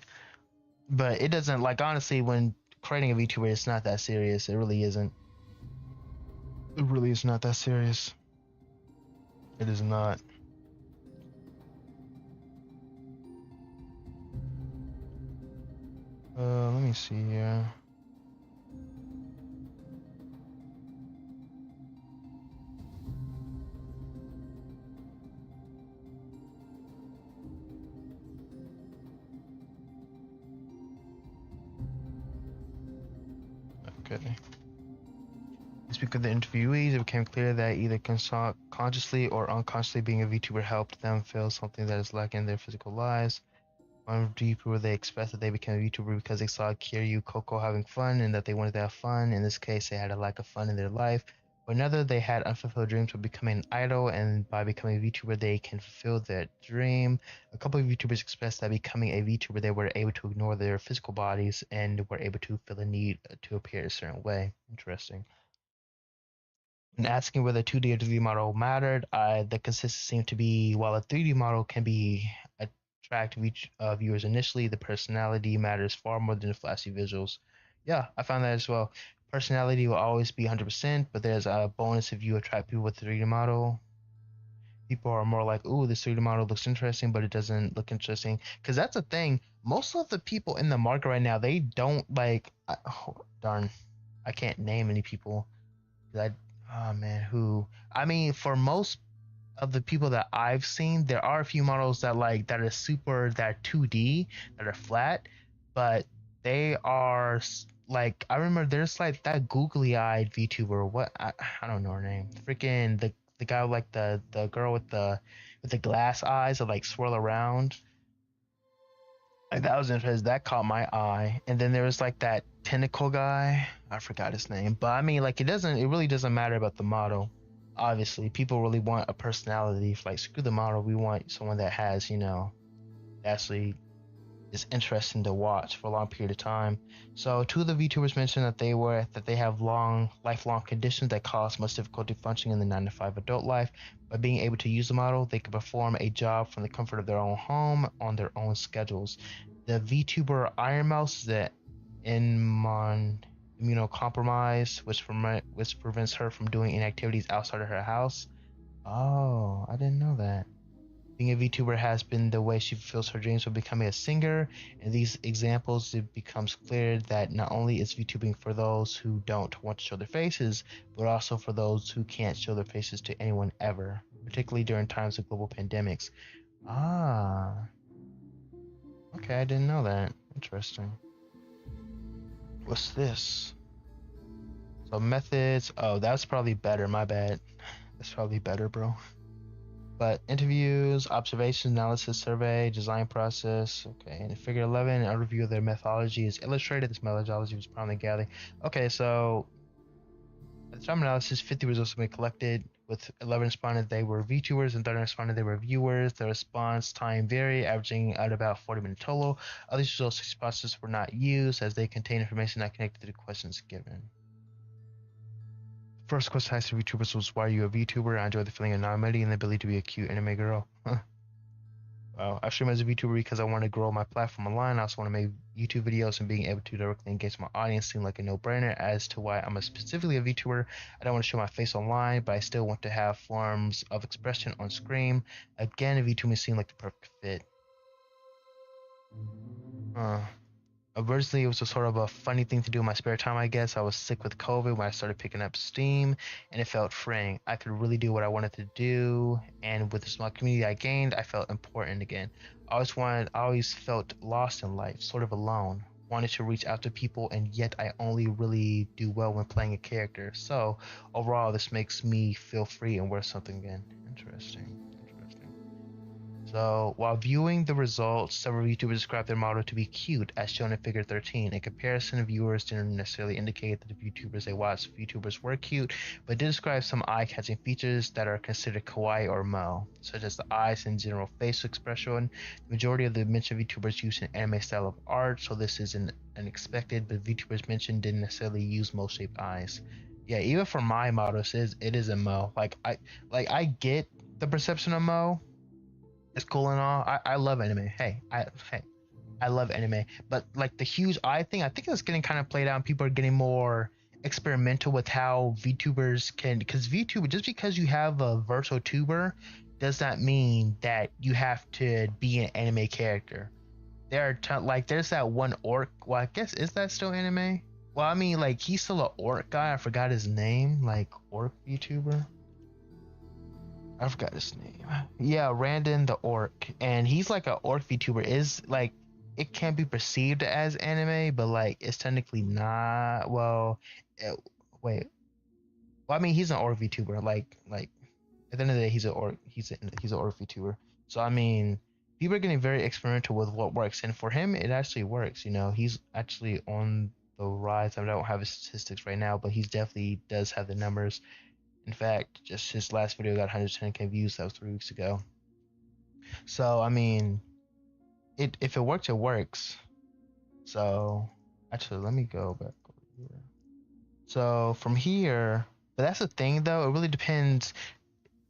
But it doesn't like honestly when creating a VTuber it's not that serious. It really isn't. It really is not that serious. It is not. Let me see here. Okay. Speaking of the interviewees, it became clear that either consciously or unconsciously being a VTuber helped them feel something that is lacking in their physical lives. One VTuber they expressed that they became a VTuber because they saw Kiryu Coco having fun and that they wanted to have fun. In this case, they had a lack of fun in their life. For another, they had unfulfilled dreams of becoming an idol, and by becoming a VTuber, they can fulfill their dream. A couple of VTubers expressed that becoming a VTuber, they were able to ignore their physical bodies and were able to feel a need to appear a certain way. Interesting. When asking whether 2D or 3D model mattered, the consensus seemed to be while a 3D model can be attract viewers initially, the personality matters far more than the flashy visuals. Yeah, I found that as well. Personality will always be 100%, but there's a bonus if you attract people with a 3D model. People are more like, ooh, this 3D model looks interesting, but it doesn't look interesting. Because that's the thing. Most of the people in the market right now, they don't like. Oh, darn, I can't name any people. Oh man, who? I mean, for most of the people that I've seen, there are a few models that that are super, that 2D, that are flat, but they are like, I remember there's like that googly eyed VTuber. What, I don't know her name. Freaking the guy with like the girl with the glass eyes that like swirl around. Like that was interesting. That caught my eye. And then there was like that tentacle guy. I forgot his name. But I mean, like it really doesn't matter about the model. Obviously, people really want a personality. Like screw the model, we want someone that has, actually is interesting to watch for a long period of time. So two of the VTubers mentioned that they have lifelong conditions that cause much difficulty functioning in the 9 to 5 adult life. By being able to use the model, they can perform a job from the comfort of their own home on their own schedules. The VTuber Iron Mouse is the immunocompromised, which prevents her from doing any activities outside of her house. Oh, I didn't know that. Being a VTuber has been the way she fulfills her dreams of becoming a singer. In these examples, it becomes clear that not only is VTubing for those who don't want to show their faces, but also for those who can't show their faces to anyone ever, particularly during times of global pandemics. Ah, okay, I didn't know that. Interesting. What's this? So methods. Oh, that's probably better. My bad. That's probably better, bro. But interviews, observation, analysis, survey, design process. Okay, and figure 11, an overview of their methodology is illustrated. This methodology was prominently gathered. Okay, so at the time analysis, 50 results have been collected, with 11 responded they were VTubers and 30 responded they were viewers. The response time varied, averaging at about 40 minutes total. Of these results, 6 responses were not used as they contain information not connected to the questions given. First question asked to VTubers was, why are you a VTuber? I enjoy the feeling of anonymity and the ability to be a cute anime girl. Wow. I stream as a VTuber because I want to grow my platform online. I also want to make YouTube videos, and being able to directly engage my audience seemed like a no-brainer. As to why I'm specifically a VTuber, I don't want to show my face online, but I still want to have forms of expression on screen. Again, VTubing seemed like the perfect fit. Originally, it was a sort of a funny thing to do in my spare time, I guess. I was sick with COVID when I started picking up steam, and it felt freeing. I could really do what I wanted to do, and with the small community I gained, I felt important again. I always felt lost in life, sort of alone. Wanted to reach out to people, and yet I only really do well when playing a character. So, overall, this makes me feel free and worth something again. Interesting. So, while viewing the results, several YouTubers described their model to be cute, as shown in Figure 13. In comparison, viewers didn't necessarily indicate that the YouTubers they watched were cute, but did describe some eye-catching features that are considered kawaii or mo, such as the eyes and general facial expression. The majority of the mentioned VTubers use an anime style of art, so this isn't unexpected, but VTubers mentioned didn't necessarily use mo-shaped eyes. Yeah, even for my models, it is a mo. I get the perception of mo. It's cool and all. I love anime. I love anime. But like the huge eye thing, I think it's getting kind of played out, and people are getting more experimental with how VTubers can. Because VTuber, just because you have a virtual tuber, does not mean that you have to be an anime character. There are there's that one orc. Well, I guess is that still anime? Well, I mean, like he's still an orc guy. I forgot his name. Like orc VTuber. I forgot his name. Yeah, Randon the Orc, and he's like an orc VTuber. Is like it can be perceived as anime, but like it's technically not. Well, wait. Well, I mean, he's an orc VTuber. Like at the end of the day, he's an orc. He's an orc VTuber. So I mean, people are getting very experimental with what works, and for him, it actually works. He's actually on the rise. I don't have his statistics right now, but he's definitely does have the numbers. In fact, just his last video got 110k views. That was 3 weeks ago. So I mean, if it works, it works. So actually, let me go back over here. So from here, but that's the thing though. It really depends.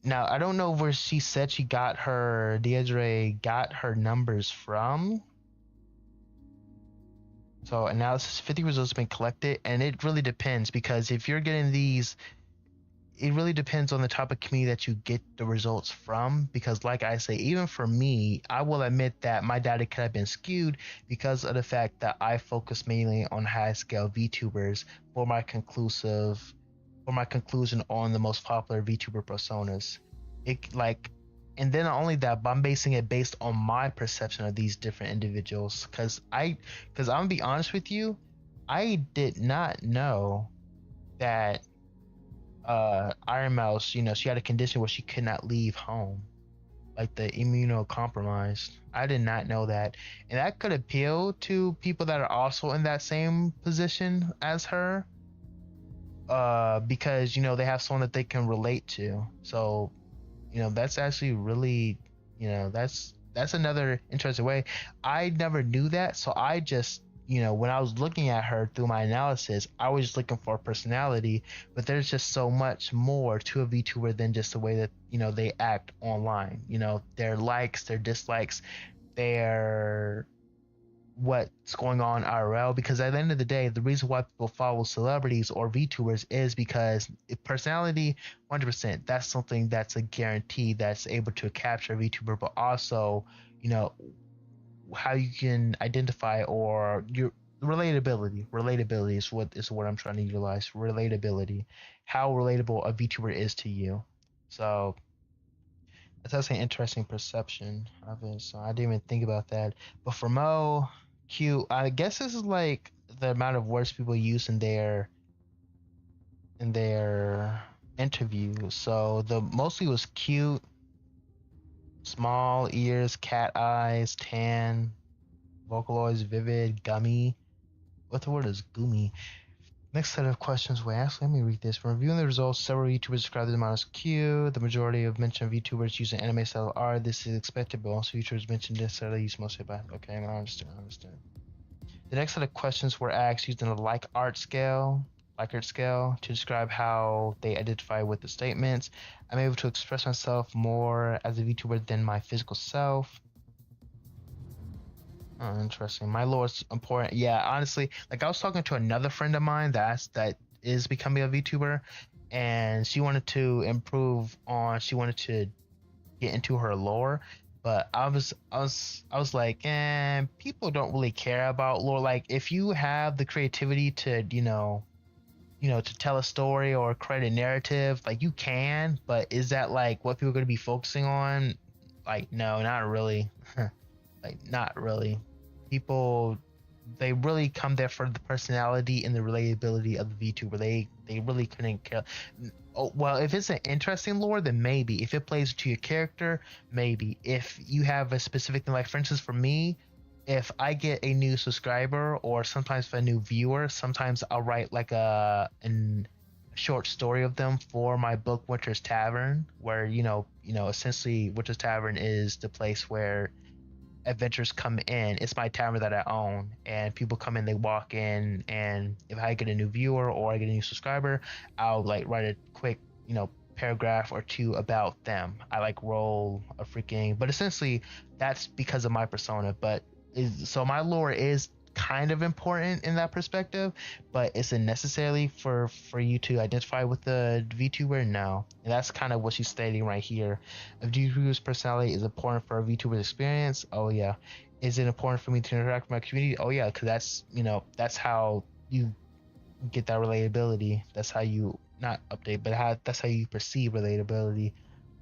Now I don't know where she said she got her Deidre got her numbers from. So analysis 50 results have been collected, and it really depends because if you're getting these. it really depends on the type of community that you get the results from, because like I say, even for me, I will admit that my data could have been skewed because of the fact that I focus mainly on high scale VTubers for my conclusion on the most popular VTuber personas. It like and then not only that, but I'm basing it based on my perception of these different individuals. Because I'm gonna be honest with you, I did not know that Iron Mouse, she had a condition where she could not leave home, like the immunocompromised. I did not know that, and that could appeal to people that are also in that same position as her, because they have someone that they can relate to. So, that's actually really, that's another interesting way. I never knew that, so I just when I was looking at her through my analysis, I was just looking for personality, but there's just so much more to a VTuber than just the way that, they act online. Their likes, their dislikes, their what's going on IRL, because at the end of the day, the reason why people follow celebrities or VTubers is because personality, 100%, that's something that's a guarantee that's able to capture a VTuber, but also, how you can identify or your relatability is what I'm trying to utilize. Relatability, how relatable a VTuber is to you. So that's an interesting perception of it. So I didn't even think about that. But for Mo, Q, I guess this is like the amount of words people use in their interview. So the mostly was cute, small ears, cat eyes, tan, Vocaloids, vivid, gummy. What the word is gummy? Next set of questions we asked. Let me read this. From reviewing the results, several YouTubers described them as cute. The majority of mentioned VTubers using anime style art. This is expected, but also YouTubers mentioned necessarily use mostly by. Okay, I understand. The next set of questions were asked using the Likert scale to describe how they identify with the statements. I'm able to express myself more as a VTuber than my physical self. Oh, interesting. My lore is important. Yeah, honestly, like I was talking to another friend of mine that is becoming a VTuber, and she wanted to she wanted to get into her lore, but I was like, people don't really care about lore. Like, if you have the creativity to, to tell a story or create a narrative, like you can, but is that like what people are going to be focusing on? Like, no, not really. Like, not really. People, they really come there for the personality and the relatability of the VTuber. They really couldn't care. Oh, well, if it's an interesting lore, then maybe. If it plays to your character, maybe. If you have a specific thing, like for instance, for me, if I get a new subscriber or sometimes for a new viewer, sometimes I'll write like a short story of them for my book Winter's Tavern, where essentially Winter's Tavern is the place where adventures come in. It's my tavern that I own, and people come in, they walk in, and if I get a new viewer or I get a new subscriber, I'll like write a quick paragraph or two about them. I like roll a freaking, but essentially that's because of my persona. But so my lore is kind of important in that perspective, but is it necessarily for you to identify with the VTuber? No. And that's kind of what she's stating right here. A VTuber's personality is important for a VTuber's experience. Oh yeah. Is it important for me to interact with my community? Oh yeah, because that's how you get that relatability. That's how you not update, but that's how you perceive relatability.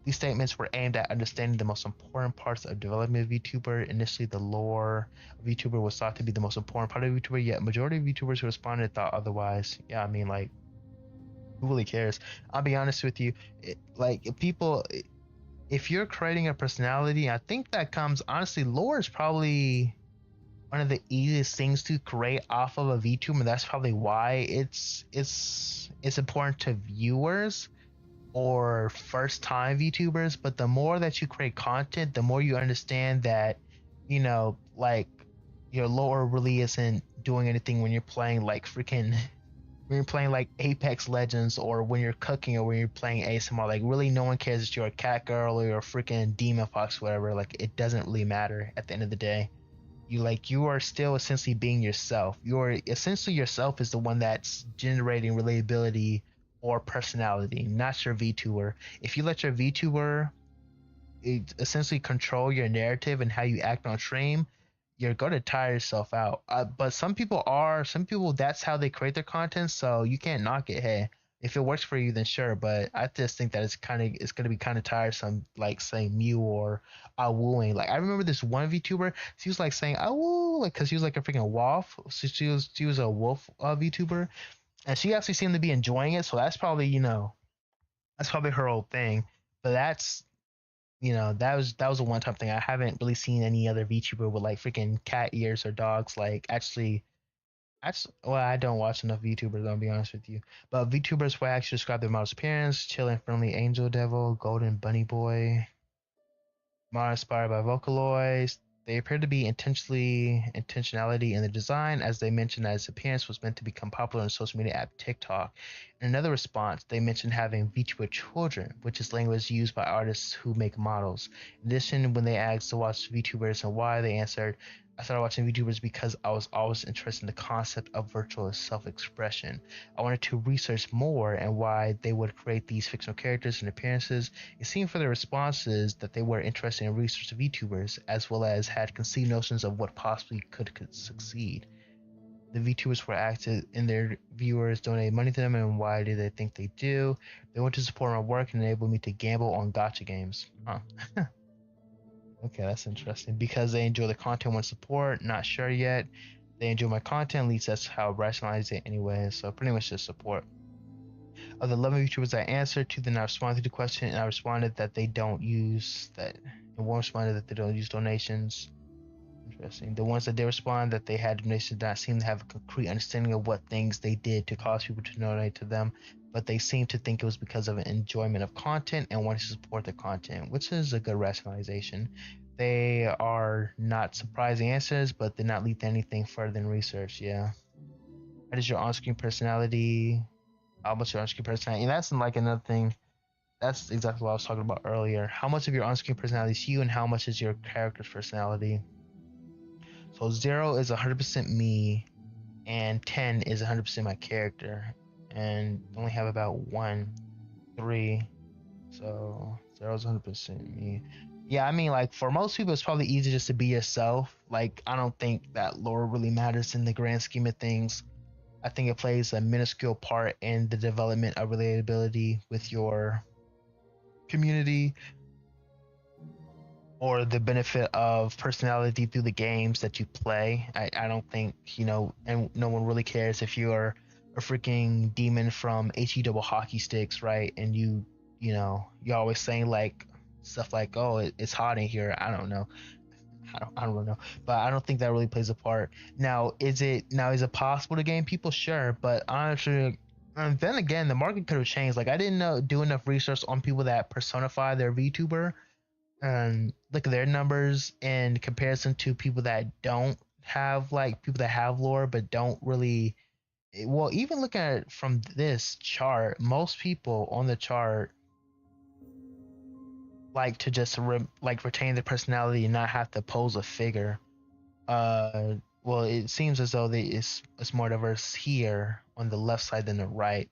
These statements were aimed at understanding the most important parts of development of VTuber. Initially, the lore of VTuber was thought to be the most important part of VTuber, yet majority of VTubers who responded thought otherwise. Yeah, I mean, like, who really cares? I'll be honest with you. If you're creating a personality, I think that comes, honestly, lore is probably one of the easiest things to create off of a VTuber, and that's probably why it's important to viewers or first time VTubers. But the more that you create content, the more you understand that, like, your lore really isn't doing anything when you're playing like Apex Legends, or when you're cooking, or when you're playing ASMR. Like, really no one cares if you're a cat girl or you're a freaking demon fox, whatever. Like, it doesn't really matter at the end of the day. You are still essentially being yourself. You're essentially yourself is the one that's generating relatability or personality, not your VTuber. If you let your VTuber essentially control your narrative and how you act on stream, you're gonna tire yourself out. But some people that's how they create their content, so you can't knock it. Hey, if it works for you, then sure. But I just think that it's gonna be kind of tiresome, like saying Mew or wooing. Like I remember this one VTuber, she was like saying woo, like because she was like a freaking wolf. So she was a wolf VTuber, and she actually seemed to be enjoying it. So that's probably that's probably her whole thing. But that was a one time thing. I haven't really seen any other VTuber with like freaking cat ears or dogs. Like well, I don't watch enough VTubers. I'll be honest with you. But VTubers will actually describe their model's appearance: chilling, friendly, angel devil, golden bunny boy, model inspired by Vocaloids. They appear to be intentionality in the design, as they mentioned that his appearance was meant to become popular on social media app TikTok. In another response, they mentioned having VTuber children, which is language used by artists who make models. In addition, when they asked to watch VTubers and why, they answered, I started watching VTubers because I was always interested in the concept of virtual self-expression. I wanted to research more and why they would create these fictional characters and appearances. It seemed from their responses that they were interested in research of VTubers, as well as had conceived notions of what possibly could succeed. The VTubers were active in their viewers donated money to them, and why did they think they do? They want to support my work and enable me to gamble on gacha games. Huh. Okay, that's interesting. Because they enjoy the content, want support. Not sure yet. They enjoy my content, at least that's how I rationalize it anyway. So pretty much just support. Of the 11 VTubers I answered to, then I responded to the question, and I responded that they don't use that. And one responded that they don't use donations. Interesting. The ones that did respond that they had donations did not seem to have a concrete understanding of what things they did to cause people to donate to them, but they seemed to think it was because of an enjoyment of content and wanted to support the content, which is a good rationalization. They are not surprising answers, but did not lead to anything further than research. Yeah. What is your on-screen personality? How much your on-screen personality? And that's like another thing. That's exactly what I was talking about earlier. How much of your on-screen personality is you, and how much is your character's personality? So 0 is 100% me, and 10 is 100% my character, and only have about 1, 3. So 0 is 100% me. Yeah, I mean, like for most people, it's probably easy just to be yourself. Like I don't think that lore really matters in the grand scheme of things. I think it plays a minuscule part in the development of relatability with your community, or the benefit of personality through the games that you play. I don't think, and no one really cares if you're a freaking demon from HE double hockey sticks, right? And you're always saying like stuff like, oh, it's hot in here. I don't know. I don't know, but I don't think that really plays a part. Now, is it possible to gain people? Sure, but honestly, and then again, the market could have changed. Like I didn't do enough research on people that personify their VTuber and look at their numbers in comparison to people that don't have, like people that have lore but don't really. Well, even looking at it from this chart, most people on the chart like to just retain their personality and not have to pose a figure. Well, it seems as though it's more diverse here on the left side than the right.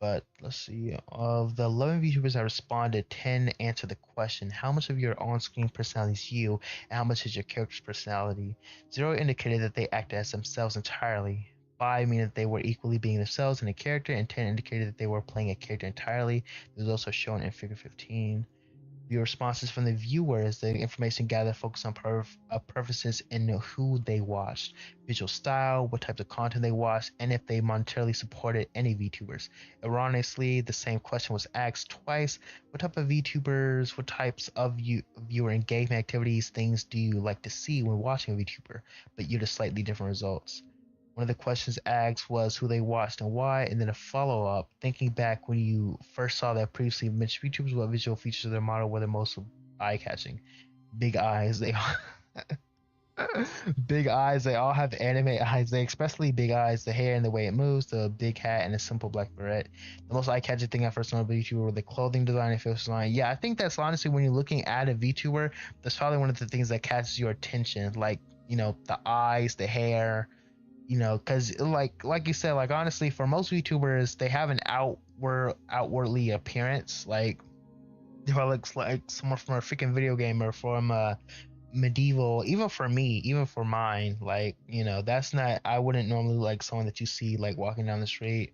But let's see. Of the 11 VTubers that responded, 10 answered the question: how much of your on-screen personality is you, and how much is your character's personality? 0 indicated that they acted as themselves entirely. 5 meaning that they were equally being themselves in a character, and 10 indicated that they were playing a character entirely. This is also shown in Figure 15. Viewer responses from the viewers, the information gathered focused on preferences in who they watched, visual style, what types of content they watched, and if they monetarily supported any VTubers. Ironically, the same question was asked twice: what type of VTubers, what types of viewer engagement activities, things do you like to see when watching a VTuber? But yielded slightly different results. One of the questions asked was who they watched and why, and then a follow-up, thinking back when you first saw that previously mentioned VTubers, what visual features of their model were the most eye-catching? Big eyes. Big eyes. They all have anime eyes. They especially big eyes, the hair and the way it moves, the big hat, and a simple black beret. The most eye-catching thing I first saw about VTuber were the clothing design and facial design. Yeah, I think that's honestly, when you're looking at a VTuber, that's probably one of the things that catches your attention. Like, the eyes, the hair, You know, because like you said, like honestly, for most VTubers, they have an outwardly appearance. Like if I looks like someone from a freaking video game or from medieval, even for me, even for mine, like, you know, that's not, I wouldn't normally like someone that you see like walking down the street.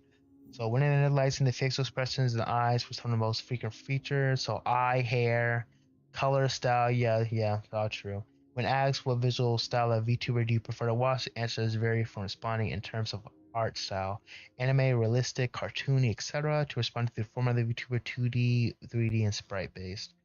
So when it analyzes the facial expressions and the eyes for some of the most frequent features, so eye, hair, color, style, yeah, all true. When asked what visual style of VTuber do you prefer to watch, the answers vary from responding in terms of art style, anime, realistic, cartoony, etc., to respond to the format of the VTuber 2D, 3D, and sprite based.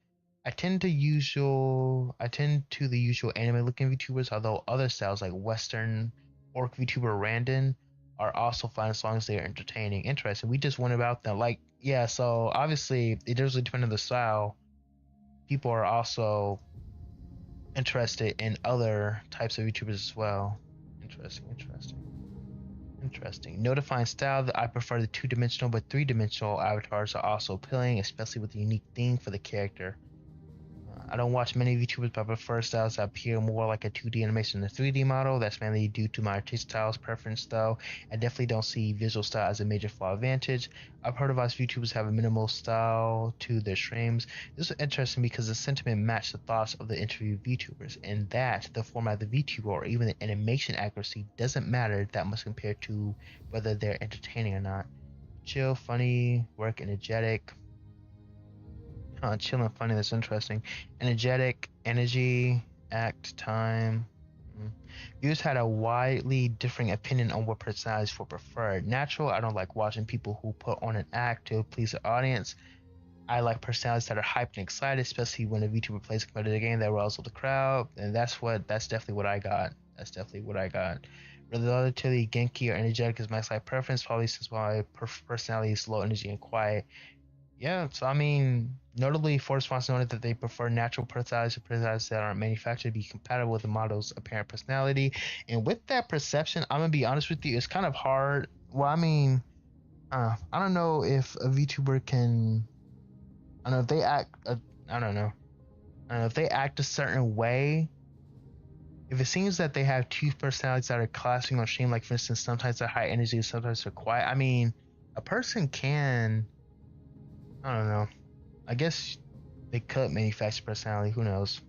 I tend to the usual anime looking VTubers, although other styles like Western orc VTuber Randon are also fine as long as they are entertaining. Interesting. We just went about them. Like, yeah, so obviously it does depend on the style. People are also interested in other types of VTubers as well. Interesting. No defined style. I prefer the two-dimensional, but three-dimensional avatars are also appealing, especially with a unique theme for the character. I don't watch many VTubers, but I prefer styles that appear more like a 2D animation than a 3D model. That's mainly due to my artistic styles preference, though. I definitely don't see visual style as a major flaw advantage. I've heard of us VTubers have a minimal style to their streams. This is interesting because the sentiment matched the thoughts of the interviewed VTubers, and that the format of the VTuber or even the animation accuracy doesn't matter that much compared to whether they're entertaining or not. Chill, funny, work energetic. Chill and funny. That's interesting. Energetic, energy, act, time. Viewers had a widely differing opinion on what personalities were preferred. Natural, I don't like watching people who put on an act to please the audience. I like personalities that are hyped and excited, especially when a VTuber plays a competitive game that riles the crowd. And that's definitely what I got. Relatively Genki or energetic is my slight preference, probably since my personality is low energy and quiet. Yeah, so I mean, notably, Ford Response noted that they prefer natural personalities to personalities that aren't manufactured to be compatible with the model's apparent personality. And with that perception, I'm gonna be honest with you, it's kind of hard. Well, I mean, I don't know if a VTuber can. I don't know if they act. I don't know. I don't know if they act a certain way. If it seems that they have two personalities that are clashing on stream, like for instance, sometimes they're high energy, sometimes they're quiet. I mean, a person can. I don't know. I guess they could manufacture personality. Who knows?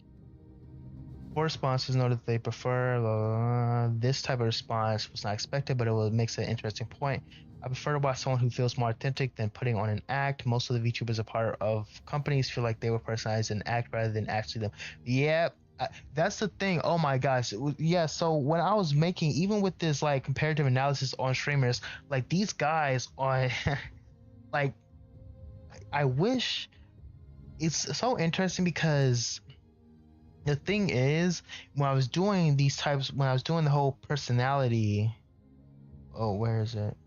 For responses noted that they prefer this type of response was not expected, but it makes an interesting point. I prefer to watch someone who feels more authentic than putting on an act. Most of the VTubers are part of companies feel like they were personalized an act rather than actually them. Yeah, that's the thing. Oh my gosh. Yeah, so when I was making, even with this like comparative analysis on streamers, like these guys on like I wish it's so interesting because the thing is when I was doing the whole personality, oh, where is it?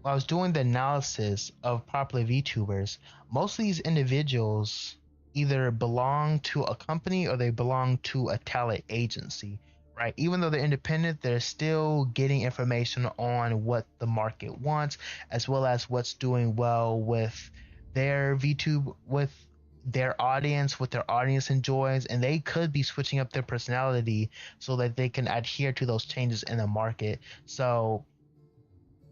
When I was doing the analysis of popular VTubers, most of these individuals either belong to a company or they belong to a talent agency, right? Even though they're independent, they're still getting information on what the market wants, as well as what's doing well with their VTube, with their audience, what their audience enjoys, and they could be switching up their personality so that they can adhere to those changes in the market. So,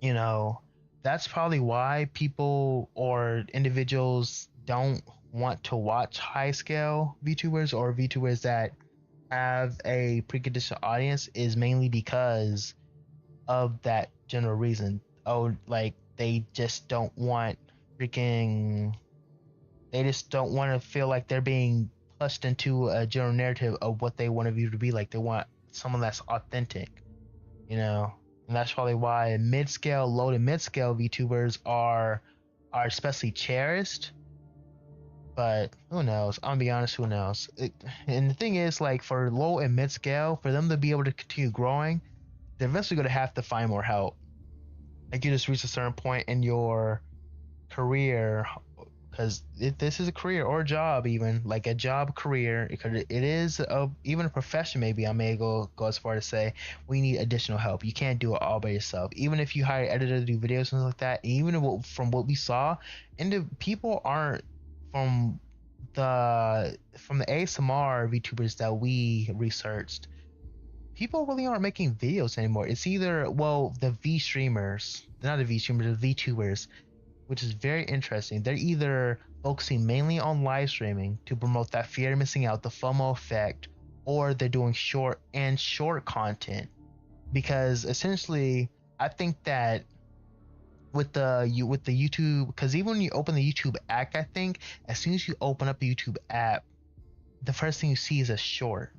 you know, that's probably why people or individuals don't want to watch high scale VTubers or VTubers that have a preconditioned audience, is mainly because of that general reason. Oh, like they just don't want freaking they just don't want to feel like they're being pushed into a general narrative of what they want a viewer to be like. They want someone that's authentic, you know. And that's probably why mid-scale, low to mid-scale VTubers are especially cherished. But who knows? I'm gonna be honest, who knows? And the thing is, like for low and mid-scale, for them to be able to continue growing, they're eventually gonna have to find more help. Like you just reach a certain point in your career, because this is a career or a job, even like a job career, it is even a profession. Maybe I may go as far to say we need additional help. You can't do it all by yourself. Even if you hire an editor to do videos and stuff like that, even from what we saw, and the people aren't from the ASMR VTubers that we researched. people really aren't making videos anymore. It's either, well, the V streamers, not the V streamers, the VTubers, which is very interesting. They're either focusing mainly on live streaming to promote that fear of missing out, the FOMO effect, or they're doing short content. Because essentially, I think that with the YouTube, because even when you open the YouTube app, I think as soon as you open up the YouTube app, the first thing you see is a short.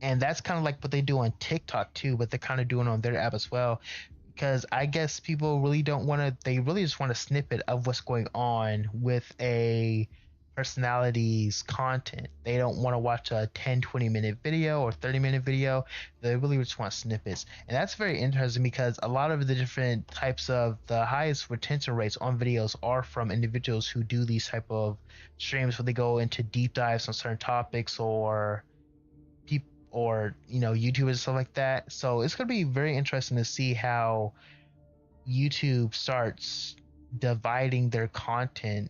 And that's kind of like what they do on TikTok too, but they're kind of doing it on their app as well. Because I guess people really don't want to, they really just want a snippet of what's going on with a personality's content. They don't want to watch a 10-20 minute video or 30-minute video. They really just want snippets. And that's very interesting because a lot of the different types of the highest retention rates on videos are from individuals who do these type of streams where they go into deep dives on certain topics or YouTubers and stuff like that. So it's gonna be very interesting to see how YouTube starts dividing their content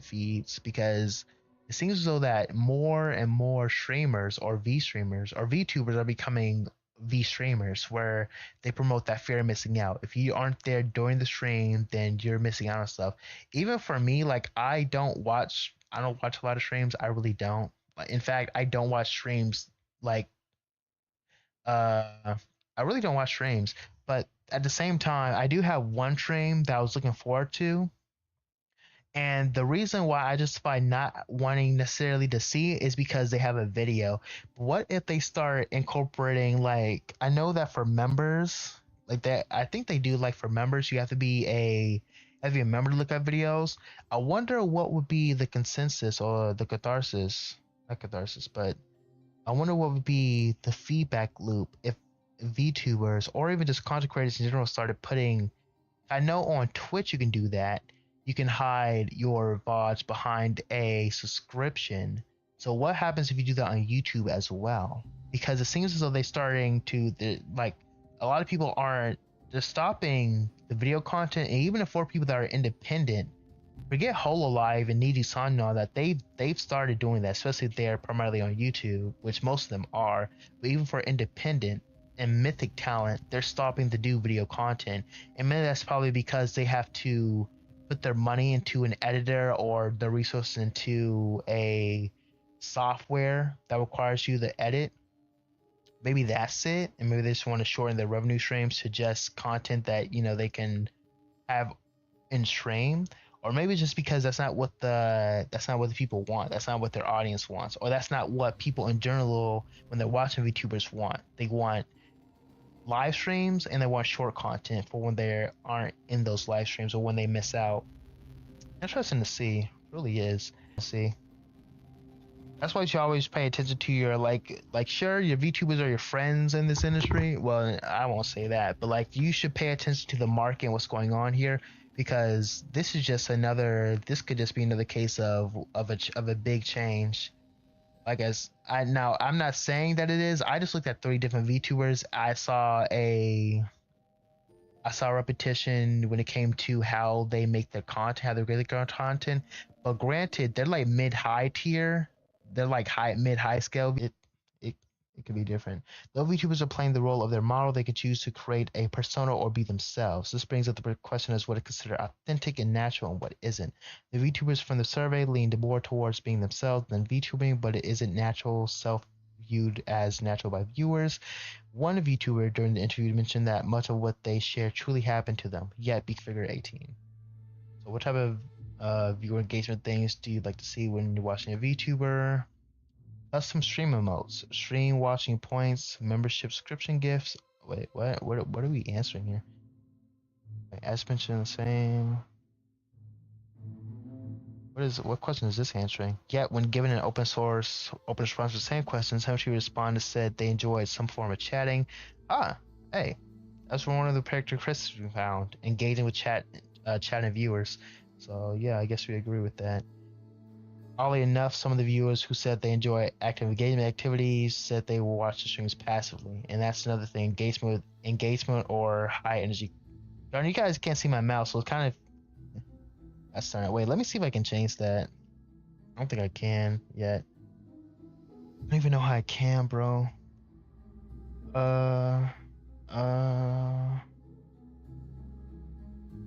feeds, because it seems as though that more and more streamers or V streamers or VTubers are becoming V streamers, where they promote that fear of missing out. If you aren't there during the stream, then you're missing out on stuff. Even for me, like I don't watch a lot of streams. I really don't. In fact, I don't watch streams like uh I really don't watch streams, but at the same time, I do have one stream that I was looking forward to. And the reason why I justify not wanting necessarily to see it is because they have a video. But what if they start incorporating, like, I know that for members, like that, I think they do, like for members, you have to be a member to look at videos. I wonder what would be the consensus or the catharsis, not catharsis, but I wonder what would be the feedback loop if VTubers or even just content creators in general started putting. I know on Twitch you can do that. You can hide your VODs behind a subscription. So what happens if you do that on YouTube as well? Because it seems as though they're starting to, like, a lot of people aren't. They're stopping the video content, and even for people that are independent. Forget Hololive and Niji San and all that. They've started doing that, especially if they're primarily on YouTube, which most of them are. But even for independent and mythic talent, they're stopping to do video content. And maybe that's probably because they have to put their money into an editor or the resources into a software that requires you to edit. Maybe that's it. And maybe they just want to shorten their revenue streams to just content that, they can have in stream. Or maybe just because that's not what the people want. That's not what their audience wants, or that's not what people in general, when they're watching VTubers, want. They want live streams and they want short content for when they aren't in those live streams or when they miss out. Interesting to see, it really is. See, that's why you should always pay attention to your like sure, your VTubers are your friends in this industry. Well, I won't say that, but like you should pay attention to the market and what's going on here. Because this is just this could just be another case of a big change. Like I'm not saying that it is. I just looked at 3 different VTubers. I saw a repetition when it came to how they make their content, how they grade their content. But granted, they're like mid-high tier. They're like mid-high scale. It could be different. Though VTubers are playing the role of their model, they could choose to create a persona or be themselves. This brings up the question as what is considered authentic and natural and what isn't. The VTubers from the survey leaned more towards being themselves than VTubing, but it isn't natural self viewed as natural by viewers. One VTuber during the interview mentioned that much of what they share truly happened to them, yet be figure 18. So what type of viewer engagement things do you like to see when you're watching a VTuber? Custom stream emotes, stream watching points, membership subscription gifts. Wait, what are we answering here? As mentioned, the same. What question is this answering? Yet, when given an open response to the same questions, how she responded said they enjoyed some form of chatting. Hey, that's one of the characteristics we found. Engaging with chatting viewers. So yeah, I guess we agree with that. Oddly enough, some of the viewers who said they enjoy active engagement activities said they will watch the streams passively, and that's another thing: engagement or high energy. Darn, you guys can't see my mouse, so it's kind of that's not. Wait, let me see if I can change that. I don't think I can yet. I don't even know how I can, bro. Uh, uh,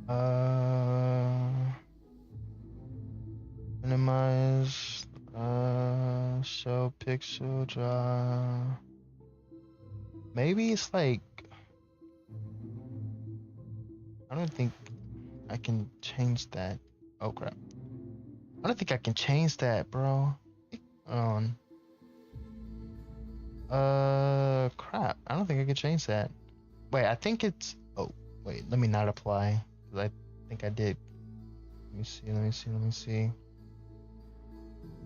uh, minimize, show pixel draw. Maybe it's like, I don't think I can change that. Oh crap. I don't think I can change that, bro. On. Crap. I don't think I can change that. Wait, I think it's. Oh, wait. Let me not apply. Cause I think I did. Let me see. Let me see. Let me see.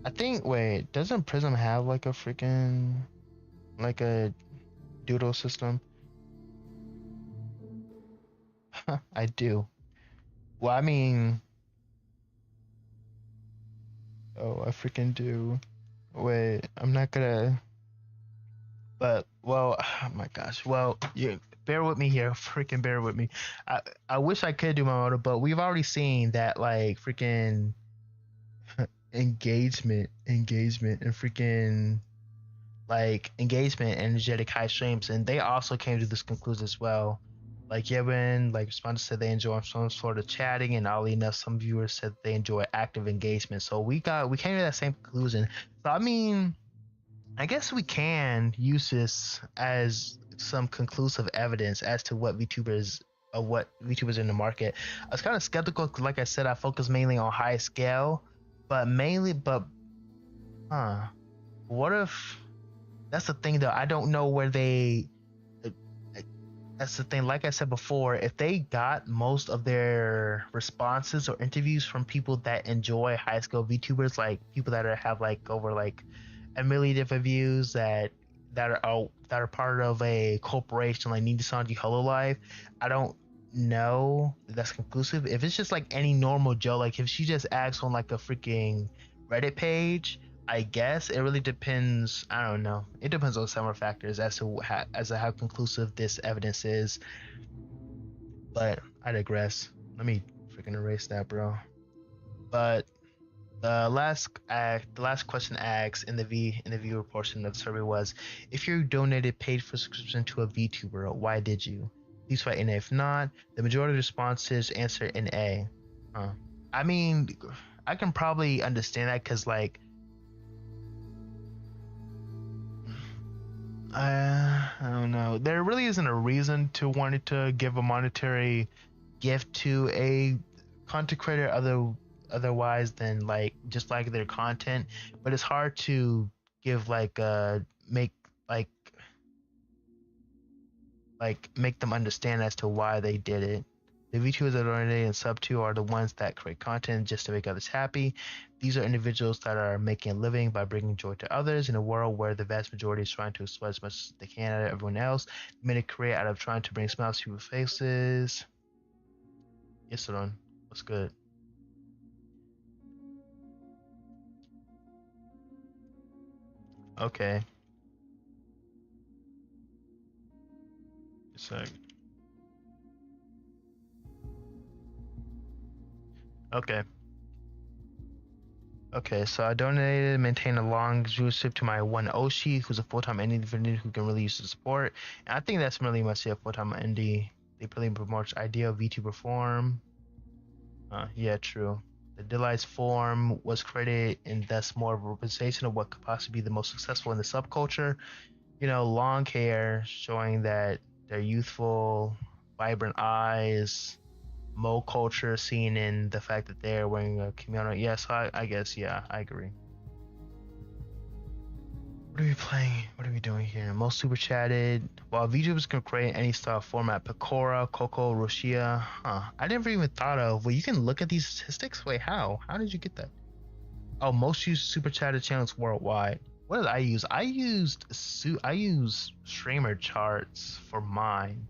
I think. Wait. Doesn't Prism have like a freaking, like a doodle system? I do. Well, I mean. Oh, I freaking do. Wait. I'm not gonna. But well, oh my gosh. Well, you bear with me here. Freaking bear with me. I wish I could do my motor, but we've already seen that like freaking engagement, and freaking like engagement, energetic high streams, and they also came to this conclusion as well. Like Yevon, like respondents said they enjoy some sort of chatting, and oddly enough, some viewers said they enjoy active engagement. So we came to that same conclusion. So I mean, I guess we can use this as some conclusive evidence as to what VTubers in the market. I was kind of skeptical because, like I said, I focus mainly on high scale, but what if that's the thing though? I don't know where they. That's the thing. Like I said before, if they got most of their responses or interviews from people that enjoy high scale VTubers, like people that have like over like a million different views that are part of a corporation like Nijisanji Hololive, I don't know if that's conclusive. If it's just like any normal Joe, like if she just acts on like a freaking Reddit page, I guess it really depends. I don't know. It depends on several factors as to how conclusive this evidence is. But I digress. Let me freaking erase that, bro. But the last question asked in the viewer portion of the survey was, if you donated paid for subscription to a VTuber, why did you? Please write in A. If not, the majority of responses answer in A. I mean, I can probably understand that because like I don't know. There really isn't a reason to wanting to give a monetary gift to a content creator otherwise than like just like their content, but it's hard to give like make make them understand as to why they did it. The VTubers that donate and sub to are the ones that create content just to make others happy. These are individuals that are making a living by bringing joy to others in a world where the vast majority is trying to exploit as much as they can out of everyone else. They made a career out of trying to bring smiles to people's faces. Yes, Ron. What's good? Okay. Just a sec. Okay. Okay, so I donated and maintain a long viewership to my one Oshi, who's a full-time indie vendor who can really use the support. And I think that's really much a full-time indie. They really promote ideal VTuber form. Yeah, true. The Delight's form was created and thus more of a representation of what could possibly be the most successful in the subculture. You know, long hair, showing that they're youthful, vibrant eyes, Mo culture seen in the fact that they're wearing a kimono. Yes, I guess, yeah, I agree. What are we playing? What are we doing here? Most super chatted. While VTubers can create any style format, Pecora, Coco, Roshia. I never even thought of. Well, you can look at these statistics. Wait, how? How did you get that? Oh, most used super chatted channels worldwide. What did I use? I used streamer charts for mine.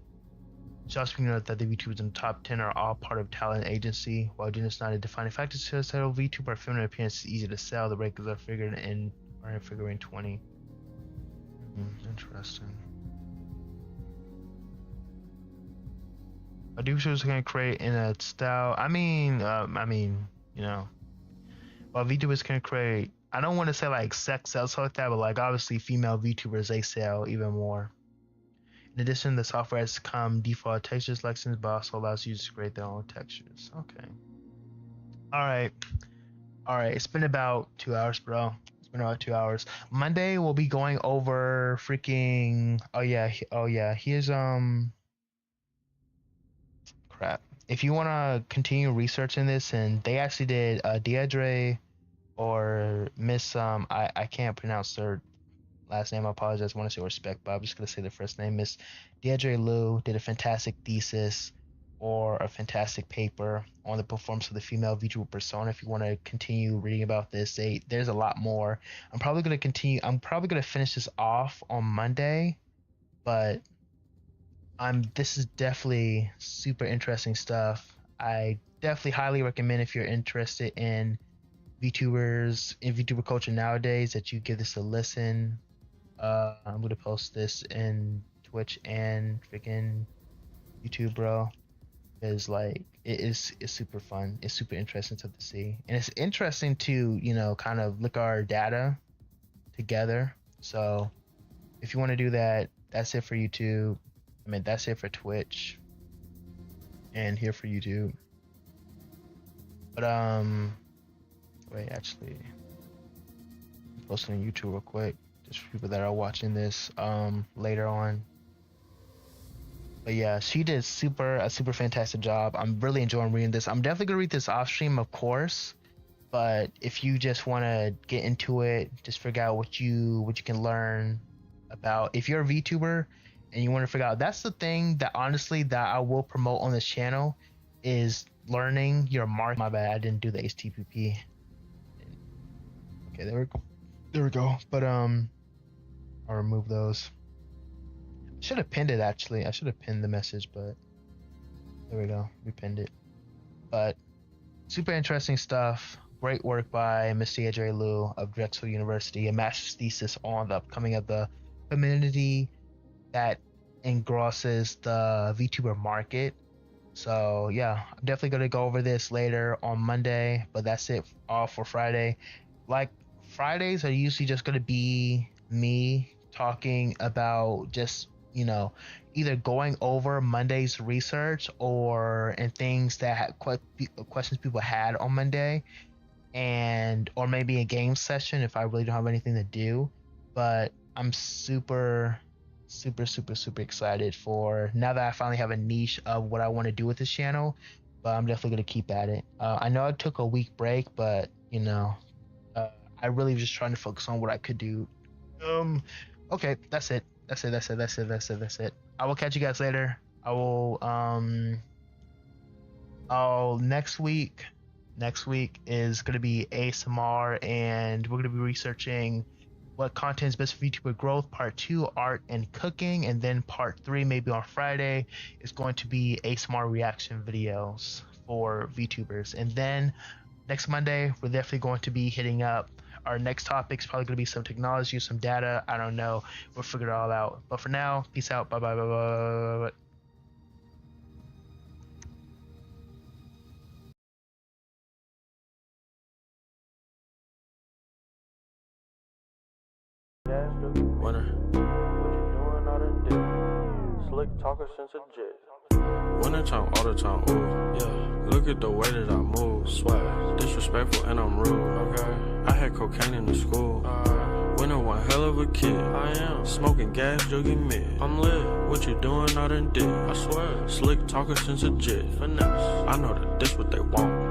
Just being noted that the VTubers in the top 10 are all part of talent agency. While doing this not a defining factor, says that VTuber feminine appearance is easy to sell. The regular figure in 20. Interesting. A VTubers can create in a style. I mean, you know, while VTubers can create. I don't want to say like sex sells like that, but like obviously female VTubers they sell even more. In addition, the software has come default texture selections, but also allows users to create their own textures. Okay. All right. It's been about 2 hours, bro. It's been about 2 hours. Monday we'll be going over freaking. Oh yeah. Here's crap. If you want to continue researching this, and they actually did Deidre or Miss I can't pronounce her last name. I apologize. I want to say respect, but I'm just gonna say the first name. Miss Deidre Liu did a fantastic thesis or a fantastic paper on the performance of the female VTuber persona. If you want to continue reading about this, there's a lot more. I'm probably gonna finish this off on Monday, but this is definitely super interesting stuff. I definitely highly recommend, if you're interested in VTubers in VTuber culture nowadays, that you give this a listen. I'm gonna post this in Twitch and freaking YouTube, bro. Because it's super fun. It's super interesting stuff to see, and it's interesting to kind of look our data together. So if you want to do that, that's it for YouTube. I mean, that's it for Twitch, and here for YouTube. But wait, actually, I'm posting on YouTube real quick, just for people that are watching this later on. But yeah, she did a super fantastic job. I'm really enjoying reading this. I'm definitely gonna read this off stream, of course. But if you just want to get into it, just figure out what you can learn about. If you're a VTuber and you want to figure out, that's the thing that honestly that I will promote on this channel, is learning your market. My bad, I didn't do the HTTP. Okay, there we go. But I'll remove those. Should have pinned it, actually. I should have pinned the message, but there we go. We pinned it. But super interesting stuff. Great work by Miss Deidre Liu of Drexel University. A master's thesis on the upcoming of the femininity that engrosses the VTuber market. So yeah, I'm definitely gonna go over this later on Monday. But that's it all for Friday. Like, Fridays are usually just gonna be me talking about just either going over Monday's research and things that questions people had on Monday, or maybe a game session if I really don't have anything to do. But I'm super excited for now that I finally have a niche of what I want to do with this channel. But I'm definitely going to keep at it. I know I took a week break, but I really was just trying to focus on what I could do. Okay, that's it. That's it. I will catch you guys later. I will next week is gonna be ASMR, and we're gonna be researching what content is best for VTuber growth, part 2, art and cooking, and then part 3, maybe on Friday, is going to be ASMR reaction videos for VTubers. And then next Monday, we're definitely going to be hitting up our next topic. Is probably going to be some technology, some data. I don't know. We'll figure it all out. But for now, peace out. Bye. Winner. What you doing all the day? Slick talker since a jet. Winter time, all the time, ooh, yeah. Look at the way that I move, swag. Disrespectful and I'm rude, okay. I had cocaine in the school. Winter one hell of a kid. I am. Smoking gas, jugging mid. I'm lit. What you doing all the day? I swear. Slick talker since a jet. Finesse. I know that this what they want.